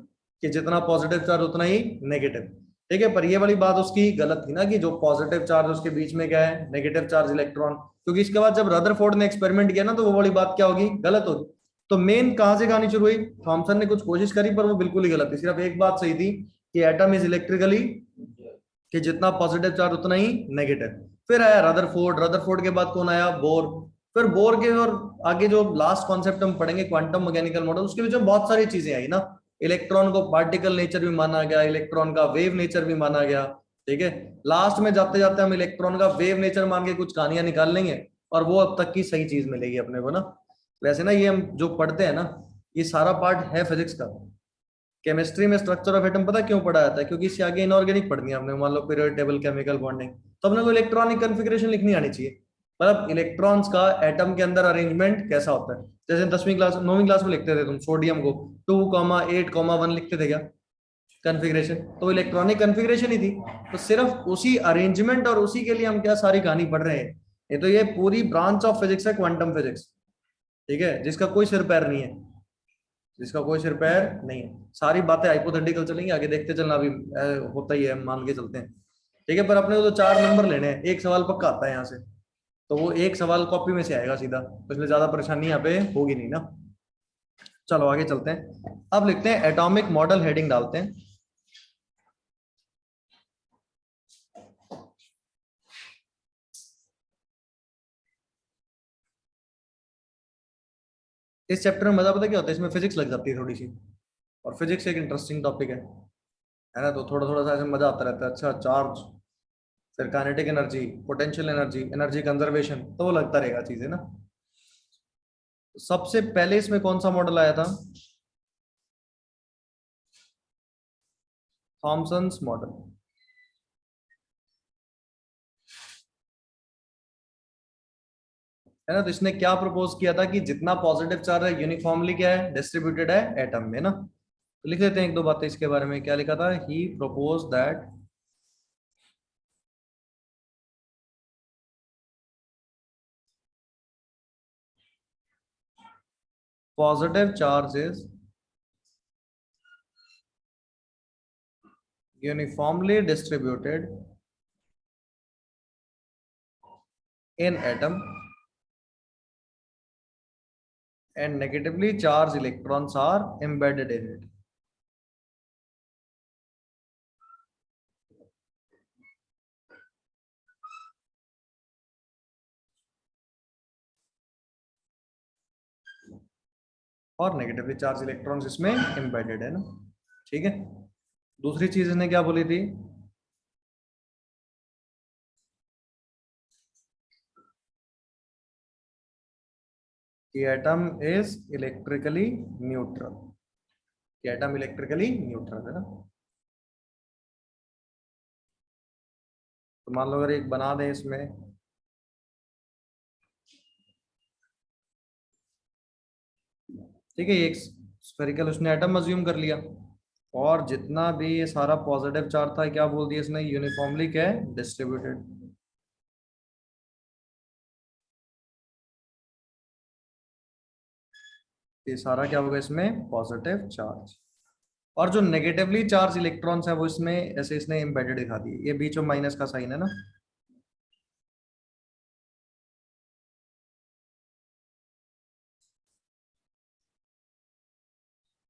कि जितना पॉजिटिव चार्ज उतना ही नेगेटिव। ठीक है, पर ये वाली बात उसकी गलत थी ना, कि जो पॉजिटिव चार्ज उसके बीच में क्या है? Negative charge electron. क्योंकि इसके बाद जब रदरफोर्ड ने एक्सपेरिमेंट किया ना, तो वो वाली बात क्या होगी? गलत होगी। तो मेन कहां से कहानी शुरू हुई? थॉमसन ने कुछ कोशिश करी, पर वो बिल्कुल ही गलत थी। सिर्फ एक बात सही थी कि एटम इज इलेक्ट्रिकली, कि जितना पॉजिटिव चार्ज उतना ही नेगेटिव। फिर आया रदरफोर्ड, रदरफोर्ड के बाद कौन आया? बोर। फिर बोर के और आगे जो लास्ट कॉन्सेप्ट हम पढ़ेंगे, क्वांटम मैकेनिकल मॉडल, उसके बीच में बहुत सारी चीजें आई ना। इलेक्ट्रॉन को पार्टिकल नेचर भी माना गया, इलेक्ट्रॉन का वेव नेचर भी माना गया। ठीक है, लास्ट में जाते जाते हम इलेक्ट्रॉन का वेव नेचर मान के कुछ कहानियां निकाल लेंगे, और वो अब तक की सही चीज मिलेगी अपने को ना। वैसे ना, ये हम जो पढ़ते हैं ना, ये सारा पार्ट है फिजिक्स का। केमिस्ट्री में स्ट्रक्चर ऑफ एटम पता क्यों पढ़ा जाता है? क्योंकि इससे आगे इनऑर्गेनिक पढ़नी है हमने, मान लो पीरियोडिक टेबल, केमिकल बॉन्डिंग, तो अपने को इलेक्ट्रॉनिक कॉन्फ़िगरेशन लिखनी आनी चाहिए। मतलब इलेक्ट्रॉन्स का एटम के अंदर अरेंजमेंट कैसा होता है। जैसे 10वीं क्लास 9वीं क्लास में लिखते थे तुम सोडियम को 2,8,1 लिखते थे क्या, कन्फिग्रेशन, तो इलेक्ट्रॉनिक कन्फिग्रेशन ही थी। तो सिर्फ उसी अरेंजमेंट और उसी के लिए हम क्या सारी कहानी पढ़ रहे हैं। ये तो ये पूरी ब्रांच ऑफ फिजिक्स है, क्वांटम फिजिक्स, ठीक है, जिसका कोई सिर पैर नहीं है, जिसका कोई सिर पैर नहीं है। सारी बातें हाइपोथेटिकल चलेंगी, आगे देखते चलना, अभी होता ही है, मान के चलते हैं, ठीक है। पर अपने को तो 4 नंबर लेने हैं, एक सवाल पक्का आता है यहाँ से, तो वो एक सवाल कॉपी में से आएगा सीधा, तो इसलिए ज्यादा परेशानी यहाँ पे होगी नहीं ना। चलो आगे चलते हैं, अब लिखते हैं एटॉमिक मॉडल, हेडिंग डालते हैं। इस चैप्टर में मजा पता क्या होता है, इसमें फिजिक्स लग जाती है थोड़ी सी, और फिजिक्स एक इंटरेस्टिंग टॉपिक है ना, तो थोड़ा थोड़ा सा ऐसे मजा आता रहता है। अच्छा, चार्ज, फिर kinetic energy, potential energy, energy conservation, तो वो लगता रहेगा चीजें ना। सबसे पहले इसमें कौन सा मॉडल आया था, थॉमसन्स मॉडल, है ना। तो इसने क्या प्रपोज किया था कि जितना पॉजिटिव चार्ज है यूनिफॉर्मली क्या है, डिस्ट्रीब्यूटेड है एटम में ना। तो लिख देते हैं एक दो बातें इसके बारे में। क्या लिखा था, he propose that positive charge is uniformly distributed in atom and negatively charged electrons are embedded in it. और नेगेटिवली चार्ज इलेक्ट्रॉन्स इसमें एम्बेडेड है ना, ठीक है। दूसरी चीज इसने क्या बोली थी, कि एटम इज इलेक्ट्रिकली न्यूट्रल, कि एटम इलेक्ट्रिकली न्यूट्रल है ना। तो मान लो अगर एक बना दें इसमें, ठीक है, एक स्फेरिकल उसने एटम अज्यूम कर लिया, और जितना भी ये सारा पॉजिटिव चार्ज था क्या बोल दिया इसने, यूनिफॉर्मली क्या है, डिस्ट्रीब्यूटेड। ये सारा क्या होगा इसमें, पॉजिटिव चार्ज। और जो नेगेटिवली चार्ज इलेक्ट्रॉन्स है वो इसमें ऐसे इसने एम्बेडेड दिखा दिए, ये बीच में माइनस का साइन है ना,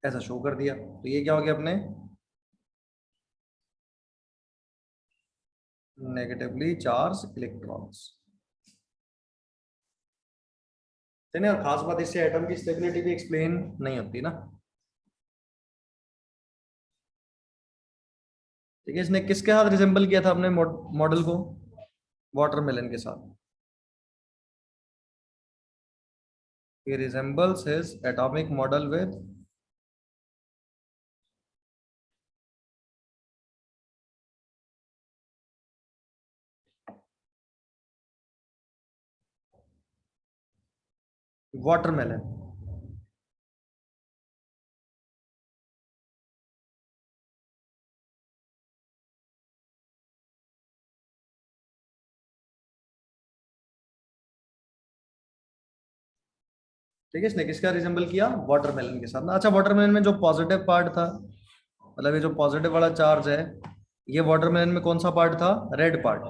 ऐसा शो कर दिया। तो ये क्या हो गया अपने, नेगेटिवली चार्ज इलेक्ट्रॉन्स, है ना। और खास बात इससे एटम की स्टेबिलिटी भी एक्सप्लेन नहीं होती ना, ठीक है। इसने किसके साथ रिजेंबल किया था अपने मॉडल को, वाटरमेलन के साथ। He resembles his atomic model with watermelon। ठीक है, इसने किसका रिजेंबल किया, वाटरमेलन के साथ ना। अच्छा, वाटरमेलन में जो पॉजिटिव पार्ट था, मतलब ये जो पॉजिटिव वाला चार्ज है, ये वाटरमेलन में कौन सा पार्ट था, रेड पार्ट।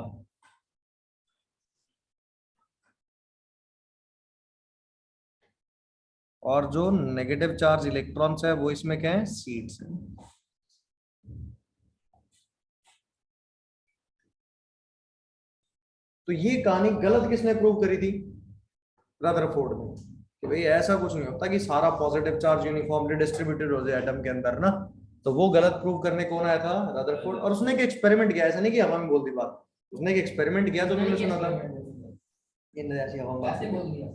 और जो नेगेटिव चार्ज इलेक्ट्रॉन्स है वो इसमें क्या है, सीड्स है। तो ये कहानी गलत किसने प्रूव करी थी, रदरफोर्ड ने, कि भाई ऐसा कुछ नहीं होता कि सारा पॉजिटिव चार्ज यूनिफॉर्मली डिस्ट्रीब्यूटेड हो जाए एटम के अंदर ना। तो वो गलत प्रूव करने कौन आया था, रदरफोर्ड। और उसने एक एक्सपेरिमेंट किया, ऐसा नहीं कि हवा में बोल दी बात, उसने एक एक्सपेरिमेंट किया, तो तुमने सुना था इन ऐसी हवा में बात बोल दिया।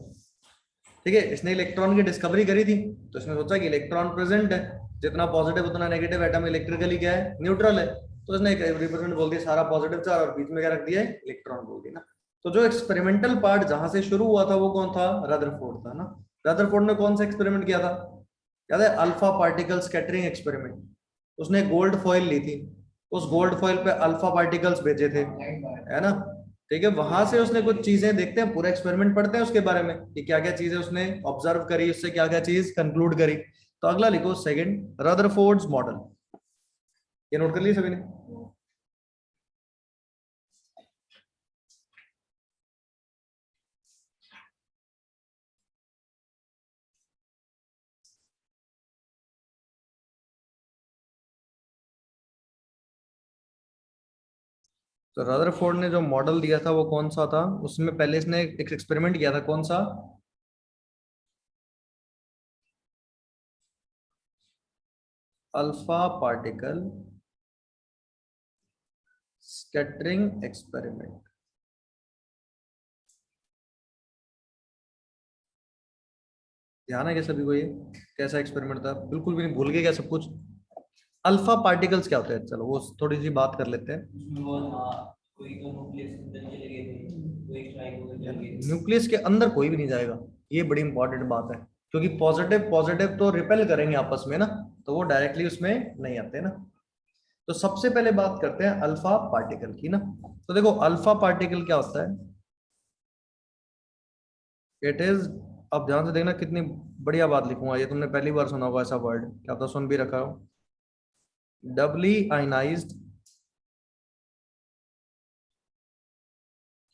ठीक है, इसने इलेक्ट्रॉन की डिस्कवरी करी थी, तो इसने सोचा कि इलेक्ट्रॉन प्रेजेंट है, जितना पॉजिटिव उतना नेगेटिव, एटम इलेक्ट्रिकली क्या है, न्यूट्रल है। तो इसने एक रिप्रेजेंट बोल दिया सारा पॉजिटिव चार्ज, और बीच में क्या रख दिया है, इलेक्ट्रॉन बोल दिया ना। तो जो एक्सपेरिमेंटल पार्ट जहां से शुरू हुआ था वो कौन था, रदरफोर्ड था ना। रदरफोर्ड ने कौन सा एक्सपेरिमेंट किया था, याद है, अल्फा पार्टिकल स्कैटरिंग एक्सपेरिमेंट। उसने गोल्ड फॉइल ली थी, उस गोल्ड फॉइल पे अल्फा पार्टिकल्स भेजे थे, है ना। ठीक है, वहां से उसने कुछ चीजें, देखते हैं पूरा एक्सपेरिमेंट पढ़ते हैं उसके बारे में कि क्या क्या चीजें उसने ऑब्जर्व करी, उससे क्या क्या चीज कंक्लूड करी। तो अगला लिखो सेकंड, रदरफोर्ड्स मॉडल। ये नोट कर लिए सभी ने। तो रदरफोर्ड ने जो मॉडल दिया था वो कौन सा था, उसमें पहले इसने एक एक्सपेरिमेंट किया था, कौन सा, अल्फा पार्टिकल स्कैटरिंग एक्सपेरिमेंट। ध्यान है क्या सभी को, ये कैसा एक्सपेरिमेंट था, बिल्कुल भी नहीं भूल गए क्या सब कुछ। अल्फा पार्टिकल्स क्या होते हैं, चलो वो थोड़ी सी बात कर लेते हैं। न्यूक्लियस के अंदर कोई भी नहीं जाएगा, ये बड़ी इंपॉर्टेंट बात है, क्योंकि पॉजिटिव पॉजिटिव तो रिपेल करेंगे आपस में ना, तो वो डायरेक्टली उसमें नहीं आते ना। तो सबसे पहले बात करते हैं अल्फा पार्टिकल की ना। तो देखो अल्फा पार्टिकल क्या होता है, इट इज, अब ध्यान से देखना कितनी बढ़िया बात लिखूंगा, ये तुमने पहली बार सुना होगा ऐसा वर्ड, क्या तो सुन भी रखा हो, डबली आयनाइज्ड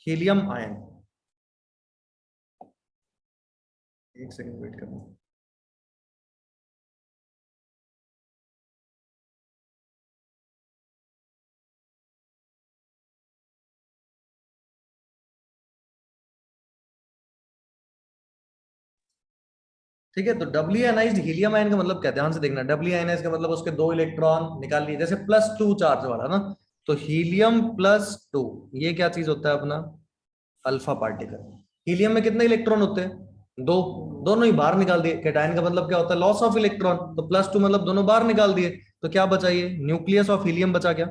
हीलियम आयन। एक सेकंड वेट करना। ठीक है, तो डब्ल्यू आयनाइज्ड हीलियम आयन का मतलब क्या, ध्यान से देखना, डब्ल्यू आयनाइज का मतलब उसके दो इलेक्ट्रॉन निकाल लिए, जैसे +2 चार्ज वाला ना। तो हीलियम +2, ये क्या चीज होता है अपना, अल्फा पार्टिकल। हीलियम में कितने इलेक्ट्रॉन होते हैं, दो, दोनों ही बाहर निकाल दिए। कैटायन का मतलब क्या होता है, लॉस ऑफ इलेक्ट्रॉन, तो +2 मतलब दोनों बाहर निकाल दिए। तो क्या बचा, ये न्यूक्लियस ऑफ हीलियम बचा क्या।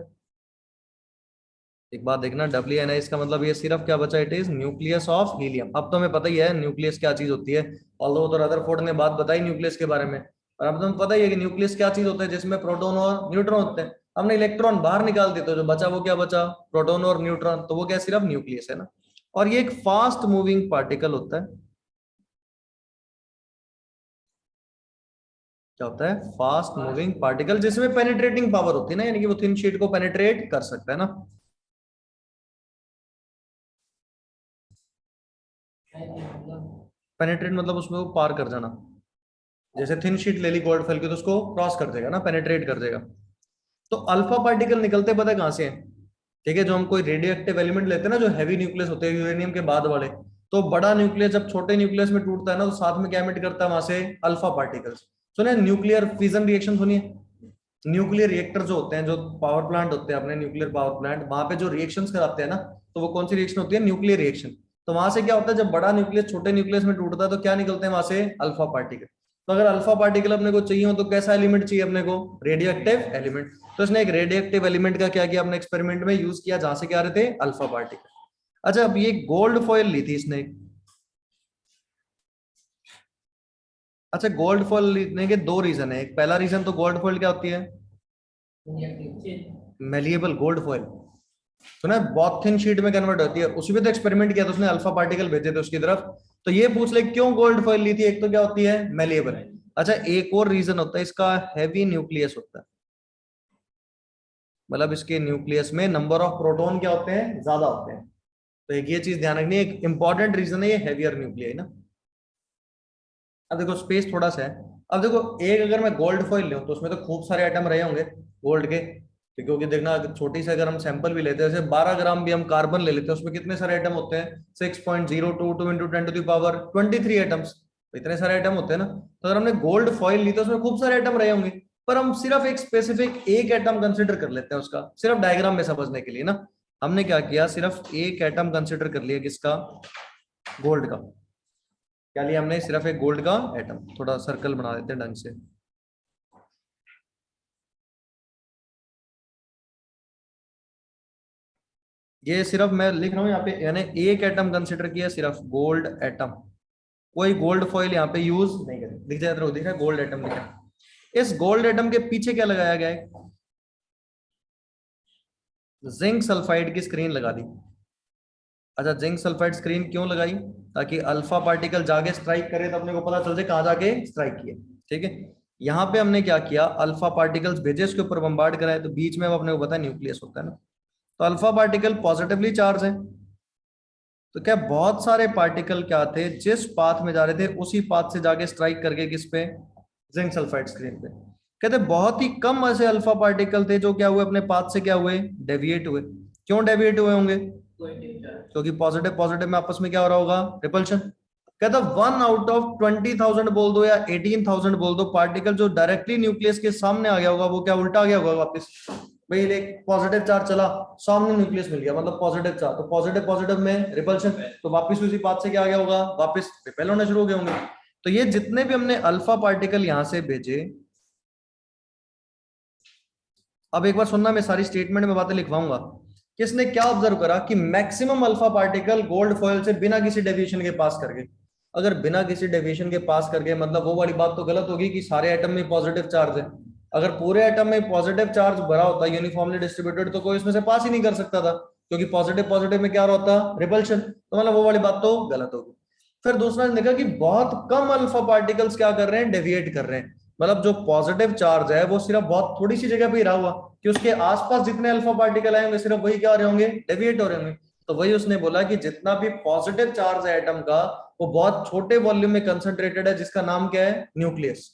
एक बात देखना, डब्ल्यू एन आई का मतलब ये सिर्फ क्या बचा, it is nucleus of helium. अब तो हमें पता ही है न्यूक्लियस क्या चीज होती है, ऑल्दो तो रदरफोर्ड ने बात बताई न्यूक्लियस के बारे में, और अब तुम्हें पता ही है कि न्यूक्लियस क्या चीज होता है, जिसमें प्रोटॉन और न्यूट्रॉन होते हैं। हमने इलेक्ट्रॉन बाहर निकाल दिए, तो जो बचा वो क्या बचा, प्रोटॉन और न्यूट्रॉन, तो वो क्या सिर्फ न्यूक्लियस है ना। और ये एक फास्ट मूविंग पार्टिकल होता है, क्या होता है, फास्ट मूविंग पार्टिकल, जिसमें पेनिट्रेटिंग पावर होती है ना, यानी कि वो थिन शीट को पेनिट्रेट कर सकता है ना। पेनिट्रेट मतलब उसमें वो पार कर जाना, जैसे थिन शीट ले ली गोल्ड फॉइल की, तो उसको क्रॉस कर देगा ना, पेनिट्रेट कर देगा। तो अल्फा पार्टिकल निकलते पता है कहां से हैं, ठीक है, जो हम कोई रेडियो एक्टिव एलिमेंट लेते हैं ना, जो हैवी न्यूक्लियस होते हैं यूरेनियम के बाद वाले, तो बड़ा न्यूक्लियस जब छोटे न्यूक्लियस में टूटता है ना, तो साथ में क्या एमिट करता है वहां से, अल्फा पार्टिकल्स। सुने न्यूक्लियर फिजन रिएक्शन, सुनिए, न्यूक्लियर रिएक्टर जो होते हैं, जो पावर प्लांट होते हैं अपने, न्यूक्लियर पावर प्लांट, वहां पे जो रिएक्शंस कराते हैं ना, तो वो कौन सी रिएक्शन होती है, न्यूक्लियर रिएक्शन। तो वहां से क्या होता है, जब बड़ा न्यूक्लियस छोटे न्यूक्लियस में टूटता है, तो क्या निकलते हैं वहां से, अल्फा पार्टिकल। तो अगर अल्फा पार्टिकल अपने को चाहिए हो, तो कैसा एलिमेंट चाहिए अपने को, रेडियो एक्टिव एलिमेंट। तो इसने एक रेडियो एक्टिव एलिमेंट का क्या किया, अपने एक्सपेरिमेंट में यूज किया, जहां से क्या आ रहे थे, अल्फा पार्टिकल। अच्छा, अब ये गोल्ड फॉइल ली थी इसने। अच्छा, गोल्ड फॉइल लेने के दो रीजन है, एक पहला रीजन तो गोल्ड फॉइल क्या होती है, मेलिएबल गोल्ड फॉइल, सुना है, बहुत थिन शीट में कन्वर्ट होती है, उसी पे तो एक्सपेरिमेंट किया था उसने, अल्फा पार्टिकल भेजे थे उसकी तरफ। तो ये पूछ ले क्यों गोल्ड फॉइल ली थी, एक तो क्या होती है, मेलिएबल। अच्छा, एक और रीजन होता है इसका, हैवी न्यूक्लियस होता है, मतलब इसके न्यूक्लियस में नंबर ऑफ प्रोटॉन क्या होते हैं, ज्यादा होते हैं। तो एक ये चीज ध्यान रखनी है, एक इंपॉर्टेंट रीजन है ये, हैवियर न्यूक्लियस ना। अब देखो स्पेस थोड़ा सा है। अब देखो, एक अगर मैं गोल्ड फॉइल लूं, तो उसमें तो खूब सारे आइटम रहे होंगे गोल्ड के, क्योंकि देखना, अगर छोटी से अगर हम सैंपल भी लेते हैं, जैसे 12 ग्राम भी हम कार्बन ले लेते हैं, उसमें कितने सारे आइटम होते हैं, 6.022 इंटू 10⁻23 एटम्स, तो इतने सारे आइटम होते हैं ना। तो अगर हमने गोल्ड फॉइल ली, तो उसमें खूब सारे आइटम रहे होंगे, पर हम सिर्फ एक स्पेसिफिक एक एटम कंसिडर कर लेते हैं उसका, सिर्फ डायग्राम में समझने के लिए ना। हमने क्या किया, सिर्फ एक एटम कंसिडर कर लिया, किसका, गोल्ड का। क्या लिया हमने, सिर्फ एक गोल्ड का एटम, थोड़ा सर्कल बना देते हैं ढंग से। ये सिर्फ मैं लिख रहा हूँ यहाँ पे, यानी एक एटम कंसिडर किया सिर्फ, गोल्ड एटम, कोई गोल्ड फॉइल यहाँ पे यूज नहीं करें। दिख जाए तो दिख रहा है गोल्ड एटम लिखा है। इस गोल्ड एटम के पीछे क्या लगाया गया है? जिंक सल्फाइड की स्क्रीन लगा दी। अच्छा, जिंक सल्फाइड स्क्रीन क्यों लगाई? ताकि अल्फा पार्टिकल जाके स्ट्राइक करे तो अपने को पता चल जाए कहां जाके स्ट्राइक किया। ठीक है, यहाँ पे हमने क्या किया, अल्फा पार्टिकल्स भेजे, उसके ऊपर बम्बार्ड कराए, तो बीच में वो अपने को पता है न्यूक्लियस होता है ना, तो अल्फा पार्टिकल पॉजिटिवली चार्ज है। तो क्या बहुत सारे पार्टिकल क्या थे, जिस पाथ में जा रहे थे उसी पाथ से जाके स्ट्राइक करके किस पे, जिंक सल्फाइड स्क्रीन पे। कहते बहुत ही कम ऐसे अल्फा पार्टिकल थे जो क्या हुए, अपने पाथ से क्या हुए, डेविएट हुए। क्यों डेविएट हुए होंगे? क्योंकि पॉजिटिव पॉजिटिव में आपस में क्या हो रहा होगा, रिपल्शन। कहता 1 आउट ऑफ 20,000 बोल दो या 18,000 बोल दो, पार्टिकल जो डायरेक्टली न्यूक्लियस के सामने आ गया होगा वो क्या उल्टा आ गया होगा वापस। भाई एक पॉजिटिव चार्ज चला, सामने न्यूक्लियस मिल गया, मतलब पॉजिटिव चार्ज, तो पॉजिटिव पॉजिटिव में रिपल्शन, तो वापस उसी पाथ से क्या आ गया होगा, वापस रिपेल होना शुरू हो गए होंगे। तो ये जितने भी हमने अल्फा पार्टिकल यहां से भेजे, अब एक बार सुनना, मैं सारी स्टेटमेंट में बातें लिखवाऊंगा। किसने क्या ऑब्जर्व करा कि maximum alpha particle gold foil से बिना किसी डेविएशन के पास कर गए। अगर बिना किसी डेविएशन के पास कर गए, मतलब वो वाली बात तो गलत होगी कि सारे एटम में पॉजिटिव चार्ज है। अगर पूरे एटम में पॉजिटिव चार्ज भरा होता, यूनिफॉर्मली डिस्ट्रीब्यूटेड, तो कोई इसमें से पास ही नहीं कर सकता था, क्योंकि पॉजिटिव पॉजिटिव में क्या होता, रिपल्शन, तो मतलब वो वाली बात तो गलत होगी। फिर दूसरा ने देखा कि बहुत कम अल्फा पार्टिकल्स क्या कर रहे हैं, डेविएट कर रहे हैं। मतलब जो पॉजिटिव चार्ज है वो सिर्फ बहुत थोड़ी सी जगह पे ही रहा हुआ, कि उसके आसपास जितने अल्फा पार्टिकल आए होंगे सिर्फ वही क्या हो रहे होंगे, डेविएट हो रहे होंगे। तो वही उसने बोला कि जितना भी पॉजिटिव चार्ज है एटम का, वो बहुत छोटे वॉल्यूम में कंसंट्रेटेड है, जिसका नाम क्या है, न्यूक्लियस।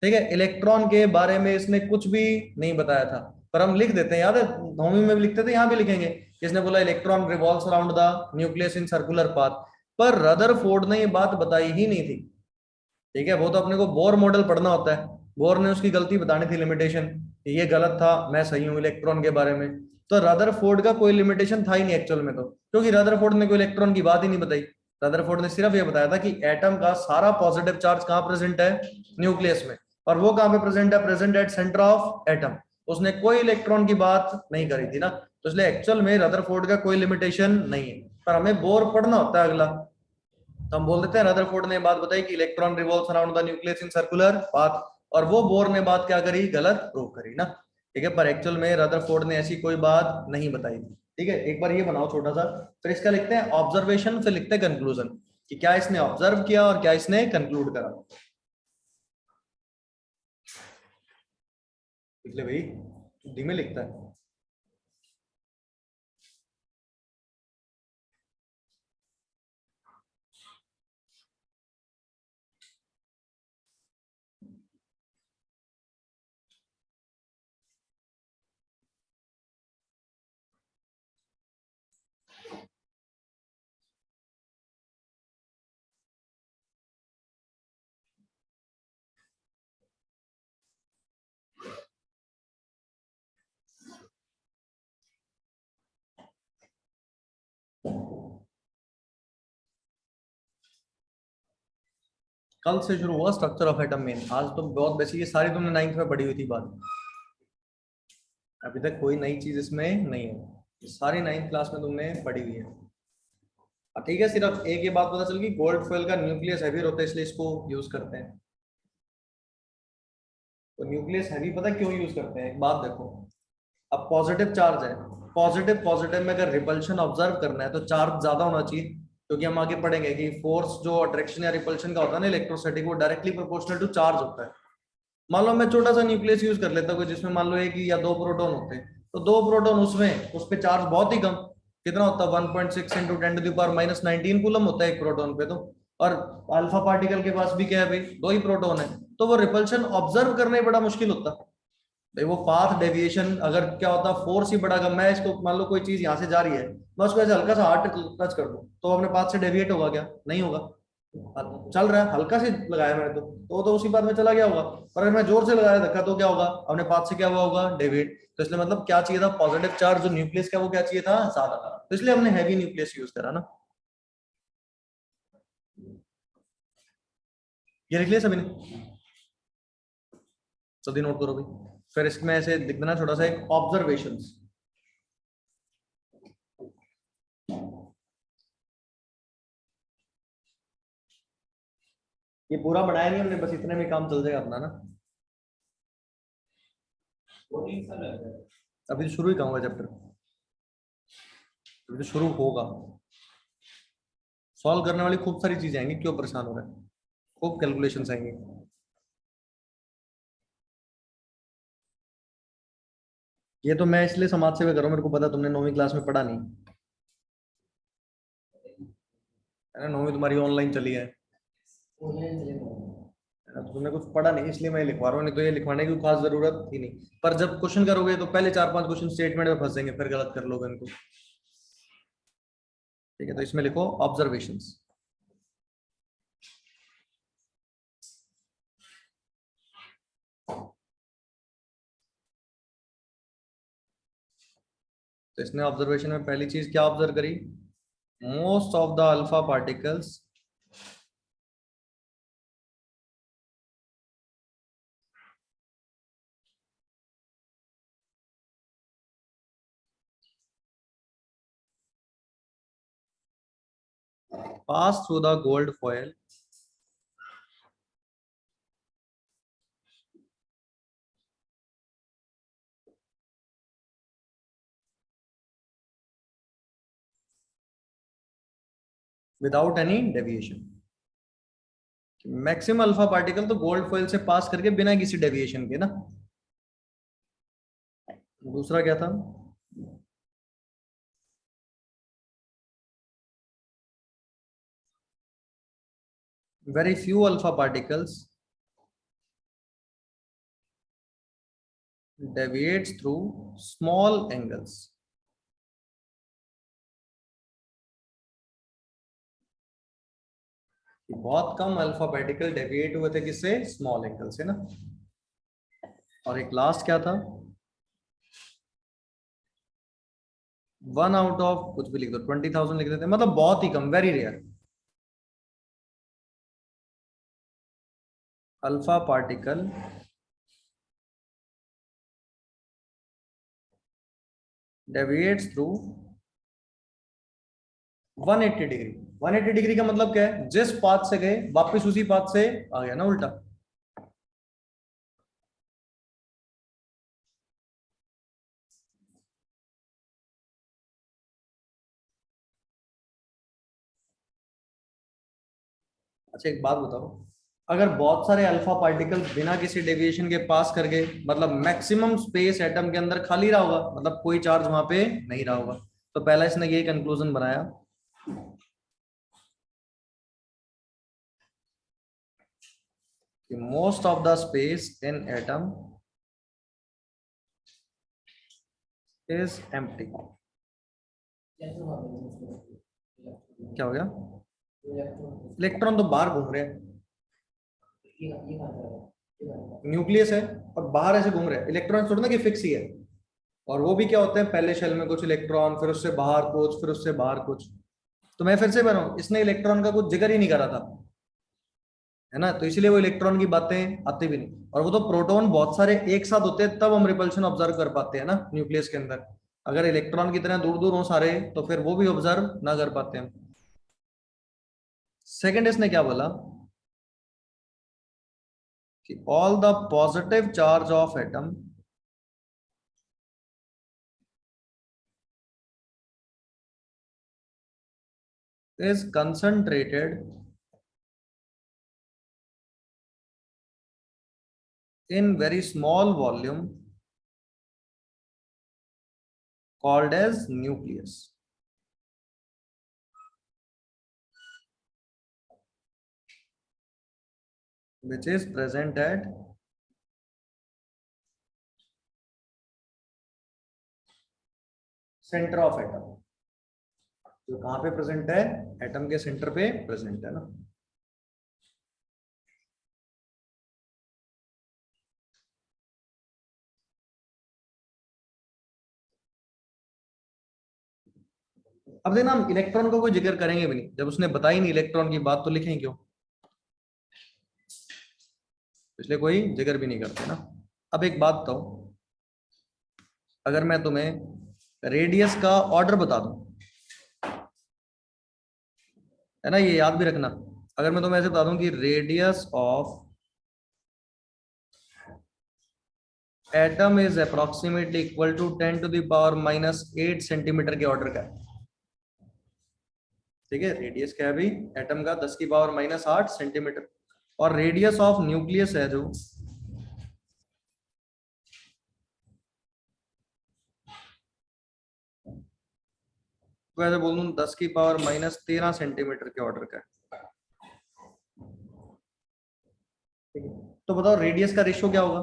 ठीक है, इलेक्ट्रॉन के बारे में इसने कुछ भी नहीं बताया था, पर हम लिख देते हैं, याद है नौवीं में भी लिखते थे, यहाँ भी लिखेंगे। किसने बोला, electron revolves around the nucleus in circular path. पर रदरफोर्ड ने ये बात बताई ही नहीं थी। ठीक है, वो तो अपने को बोर मॉडल पढ़ना होता है, बोर ने उसकी गलती बतानी थी, लिमिटेशन, ये गलत था, मैं सही हूँ इलेक्ट्रॉन के बारे में। तो रदरफोर्ड का कोई लिमिटेशन था ही नहीं एक्चुअल में, तो क्योंकि रदरफोर्ड ने कोई इलेक्ट्रॉन की बात ही नहीं बताई। रदरफोर्ड ने सिर्फ ये बताया था कि एटम का सारा पॉजिटिव चार्ज कहाँ प्रेजेंट है, न्यूक्लियस में, और वो कहाँ पे प्रेजेंट है, present at centre of atom. उसने कोई इलेक्ट्रॉन की बात नहीं करी थी ना, तो इसलिए एक्चुअल में रदरफोर्ड का कोई लिमिटेशन नहीं है। पर हमें बोर पढ़ना होता है अगला, तो हम बोल देते हैं रदरफोर्ड ने बात बताई कि electron revolves around the nucleus in circular path, और वो बोर ने बात क्या करी, गलत प्रूव करी ना। ठीक है, पर एक्चुअल में रदरफोर्ड ने ऐसी कोई बात नहीं बताई थी। ठीक है, एक बार ये बनाओ छोटा सा, फिर इसका लिखते हैं ऑब्जर्वेशन, फिर लिखते हैं कंक्लूजन, कि क्या इसने ऑब्जर्व किया और क्या इसने कंक्लूड करा। लिख ले भाई, धीमे लिखता है। कल से शुरू हुआ स्ट्रक्चर ऑफ एटम मेन, आज तो बहुत बेसिक, ये सारी तुमने नाइन्थ में पढ़ी हुई थी बात, अभी तक कोई नई चीज इसमें नहीं है, ये सारी नाइन्थ क्लास में तुमने पढ़ी हुई है। ठीक है, सिर्फ एक ये बात पता चल गई, गोल्ड फॉइल का न्यूक्लियस हैवी होता है, इसलिए इसको यूज करते हैं। तो न्यूक्लियस हैवी पता है क्यों यूज करते हैं, एक बात देखो, अब पॉजिटिव चार्ज है, पॉजिटिव पॉजिटिव में अगर रिपल्शन ऑब्जर्व करना है तो चार्ज ज्यादा होना चाहिए, क्योंकि हम आगे पढ़ेंगे कि फोर्स जो अट्रैक्शन या रिपल्शन का होता है ना इलेक्ट्रोस्टैटिक, वो डायरेक्टली प्रोपोर्शनल टू चार्ज होता है। मान लो मैं छोटा सा न्यूक्लियस यूज कर लेता हूँ जिसमें मान लो एक या दो प्रोटॉन होते हैं, तो दो प्रोटॉन उसमें, उस पे चार्ज बहुत ही कम, कितना होता है, 1.6 इंटू 10⁻⁻19 कूलम होता है एक प्रोटॉन पे, तो और अल्फा पार्टिकल के पास भी क्या है भाई, दो ही प्रोटॉन है, तो वो रिपल्शन ऑब्जर्व करने में बड़ा मुश्किल होता है भाई। वो पाथ डेविएशन अगर क्या होता, फोर्स ही बड़ा कम, मैं इसको मान लो कोई चीज यहाँ से जा रही है, मैं उसको ऐसे हल्का सा हार्ट टच कर दूं, तो अपने पाथ से डेविएट होगा क्या, नहीं होगा। चल रहा है, हल्का से लगाया मैंने तो उसी पाथ में चला गया होगा, पर अगर मैं जोर से लगाया धक्का तो क्या होगा, अपने पाथ से क्या हुआ होगा, डेविएट। तो इसलिए मतलब क्या चाहिए था, पॉजिटिव चार्ज जो न्यूक्लियस का वो क्या चाहिए था, ज्यादा था, तो इसलिए हमने हैवी न्यूक्लियस यूज करा ना। ये लिख लिया सभी ने, जल्दी नोट करो भाई। फिर इसमें ऐसे लिख देना छोटा सा एक ऑब्जर्वेशंस, ये पूरा बनाया नहीं हमने, बस इतने में काम चल जाएगा अपना ना। अभी तो शुरू ही कहूंगा चैप्टर, अभी तो शुरू होगा। सॉल्व करने वाली खूब सारी चीजें आएंगी, क्यों परेशान हो रहे हैं, खूब कैलकुलेशंस आएंगे। ये तो मैं इसलिए समाज सेवा कर रहा हूँ, मेरे को पता तुमने 9वीं क्लास में पढ़ा नहीं है ना, 9वीं तुम्हारी ऑनलाइन चली है ना, तो तुमने कुछ पढ़ा नहीं इसलिए मैं लिखवा रहा हूँ, नहीं तो ये लिखवाने की खास जरूरत थी नहीं। पर जब क्वेश्चन करोगे तो पहले 4-5 क्वेश्चन स्टेटमेंट में फंसेंगे, फिर गलत कर लोगे इनको। ठीक है, तो इसमें लिखो ऑब्जर्वेशंस। तो इसने ऑब्जर्वेशन में पहली चीज क्या ऑब्जर्व करी, most of the alpha particles pass through the gold foil without any deviation। Maximum alpha particle तो गोल्ड फॉइल से पास करके बिना किसी डेविएशन के ना। दूसरा क्या था, very few alpha particles deviates through small angles। बहुत कम अल्फा पार्टिकल डेविएट हुए थे किससे, स्मॉल एंगल से ना। और एक लास्ट क्या था, 1 आउट ऑफ कुछ भी लिख दो, 20,000 लिख देते, मतलब बहुत ही कम, very rare alpha particle deviates through 180 degree. 180 degree का मतलब क्या है, जिस पाथ से गए वापस उसी पाथ से आ गया ना उल्टा। अच्छा एक बात बताओ, अगर बहुत सारे अल्फा पार्टिकल्स बिना किसी डेविएशन के पास कर गए, मतलब मैक्सिमम स्पेस एटम के अंदर खाली रहा होगा, मतलब कोई चार्ज वहां पे नहीं रहा होगा। तो पहला इसने ये कंक्लूजन बनाया कि most of the space in atom is empty. क्या हो गया, इलेक्ट्रॉन तो बाहर घूम रहे हैं, न्यूक्लियस है और बाहर ऐसे घूम रहे हैं, इलेक्ट्रॉन थोड़ा ना कि फिक्स ही है। और वो भी क्या होते हैं, पहले शेल में कुछ इलेक्ट्रॉन, फिर उससे बाहर कुछ, फिर उससे बाहर कुछ। तो मैं फिर से बना हूं, इसने इलेक्ट्रॉन का कुछ जिक्र ही नहीं करा था, है ना, तो इसलिए वो इलेक्ट्रॉन की बातें आती भी नहीं। और वो तो प्रोटॉन बहुत सारे एक साथ होते हैं तब हम रिपल्शन ऑब्जर्व कर पाते हैं ना न्यूक्लियस के अंदर। अगर इलेक्ट्रॉन की तरह दूर दूर हो सारे तो फिर वो भी ऑब्जर्व ना कर पाते हैं। सेकेंड इसने क्या बोला कि all the positive charge of atom is concentrated in very small volume called as nucleus, which is present at center of atom। जो कहां पे प्रेजेंट है, एटम के सेंटर पे प्रेजेंट है ना। अब देखना, हम इलेक्ट्रॉन को कोई जिक्र करेंगे भी नहीं, जब उसने बताई नहीं इलेक्ट्रॉन की बात तो लिखें क्यों, इसलिए कोई जिक्र भी नहीं करते ना। अब एक बात बताओ, अगर मैं तुम्हें रेडियस का ऑर्डर बता दूं, है ना, ये याद भी रखना, अगर मैं तुम्हें ऐसे बता दूं कि radius of atom is approximately equal to 10 to the power -8 centimetre के ऑर्डर का है। ठीक है, रेडियस क्या है भाई एटम का 10 की पावर -8 सेंटीमीटर, और रेडियस ऑफ न्यूक्लियस है जो तो ऐसे बोल दूं 10 की पावर -13 सेंटीमीटर के ऑर्डर का है। ठीक है, तो बताओ रेडियस का रेशियो क्या होगा।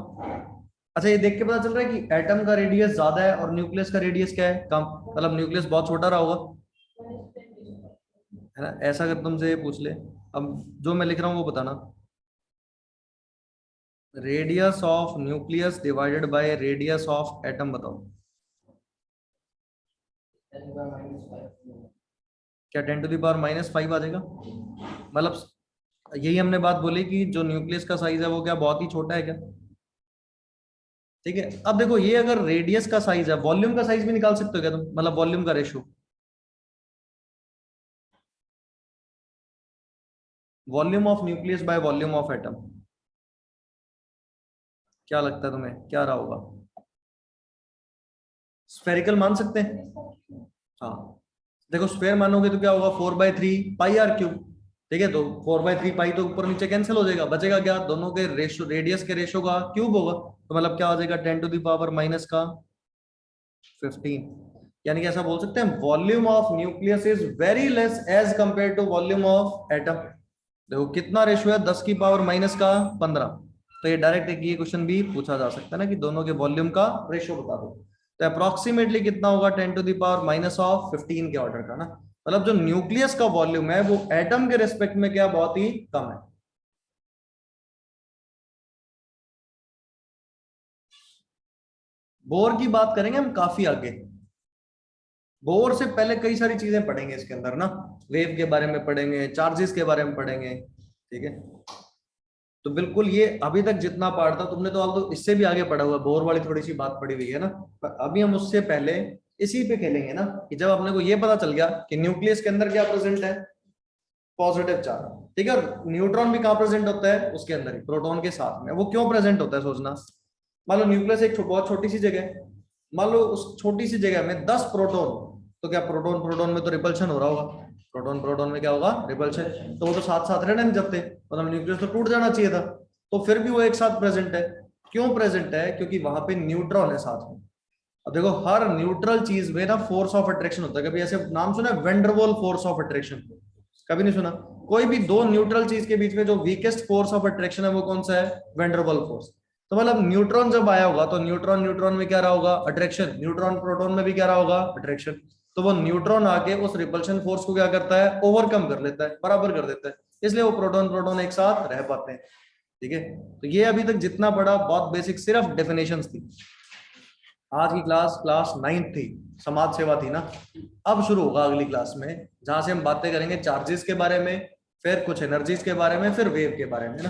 अच्छा, ये देख के पता चल रहा है कि एटम का रेडियस ज्यादा है और न्यूक्लियस का रेडियस क्या है कम, मतलब न्यूक्लियस बहुत छोटा रहा होगा, है ना। ऐसा अगर तुमसे पूछ ले, अब जो मैं लिख रहा हूँ वो बताना, radius of nucleus divided by radius of atom, बताओ क्या 10 टू द पावर -5 आ जाएगा। मतलब यही हमने बात बोली कि जो न्यूक्लियस का साइज है वो क्या बहुत ही छोटा है क्या। ठीक है, अब देखो ये अगर रेडियस का साइज है, वॉल्यूम का साइज भी निकाल सकते हो क्या तुम, मतलब वॉल्यूम का ratio, volume of nucleus by volume of atom, क्या लगता है तुम्हें क्या रहा होगा। स्फेरिकल मान सकते हैं। हाँ, देखो स्क्वायर मानोगे तो क्या होगा 4/3 पाई r क्यूब। ठीक है, तो 4/3 पाई तो ऊपर नीचे कैंसिल हो जाएगा, बचेगा क्या, दोनों के रेशियो रेडियस के रेशियो का क्यूब होगा, तो मतलब क्या हो जाएगा 10 टू द पावर माइनस का 15। यानी कि ऐसा बोल सकते हैं volume of nucleus is very less as compare to volume of atom. देखो कितना रेशियो है 10 की पावर माइनस का 15। तो ये डायरेक्ट एक ये क्वेश्चन भी पूछा जा सकता है ना कि दोनों के वॉल्यूम का रेशियो बता दो, तो अप्रोक्सीमेटली कितना होगा 10 टू द पावर -15 के ऑर्डर का ना। मतलब जो न्यूक्लियस का वॉल्यूम है वो एटम के रेस्पेक्ट में क्या बहुत ही कम है। बोर की बात करेंगे हम काफी आगे, बोर से पहले कई सारी चीजें पढ़ेंगे इसके अंदर ना, वेव के बारे में पढ़ेंगे, चार्जेस के बारे में पढ़ेंगे। ठीक है, तो बिल्कुल ये अभी तक जितना पार्ट था तुमने तो तो इससे भी आगे पढ़ा हुआ है, बोर वाली थोड़ी सी बात पड़ी हुई है ना, पर अभी हम उससे पहले इसी पे खेलेंगे ना कि जब अपने को ये पता चल गया कि न्यूक्लियस के अंदर क्या प्रेजेंट है, पॉजिटिव चार्ज। ठीक है, और न्यूट्रॉन भी कहाँ प्रेजेंट होता है उसके अंदर ही, प्रोटॉन के साथ में। वो क्यों प्रेजेंट होता है सोचना, मान लो न्यूक्लियस एक बहुत छोटी सी जगह है, मान लो उस छोटी सी जगह में 10 प्रोटॉन, तो क्या प्रोटॉन प्रोटॉन में तो रिपल्शन हो रहा होगा, प्रोटॉन प्रोटॉन में क्या होगा रिपल्शन, तो वो तो साथ साथ रहना नहीं चाहते, मतलब न्यूक्लियस तो टूट जाना चाहिए था, तो फिर भी वो एक साथ प्रेजेंट है। क्यों प्रेजेंट है, क्योंकि वहां पे न्यूट्रॉन है साथ में। अब देखो हर न्यूट्रल चीज में ना फोर्स ऑफ अट्रैक्शन होता है, कभी ऐसे नाम सुना है वेंडरवॉल फोर्स ऑफ अट्रैक्शन, कभी नहीं सुना। कोई भी दो न्यूट्रल चीज के बीच में जो वीकेस्ट फोर्स ऑफ अट्रैक्शन है वो कौन सा है, वेंडरवॉल फोर्स। तो मतलब न्यूट्रॉन जब आया होगा तो न्यूट्रॉन न्यूट्रॉन में क्या रहा होगा अट्रैक्शन, न्यूट्रॉन प्रोटॉन में भी क्या रहा होगा अट्रैक्शन, तो वो न्यूट्रॉन आके उस रिपल्शन फोर्स को क्या करता है ओवरकम कर लेता है, बराबर कर देता है, इसलिए वो प्रोटॉन प्रोटॉन एक साथ रह पाते हैं। ठीक है, तो ये अभी तक जितना पढ़ा बहुत बेसिक सिर्फ डेफिनेशंस थी। आज की क्लास क्लास 9 थी, समाज सेवा थी ना। अब शुरू होगा अगली क्लास में जहां से हम बातें करेंगे चार्जेस के बारे में, फिर कुछ एनर्जीज के बारे में, फिर वेव के बारे में ना।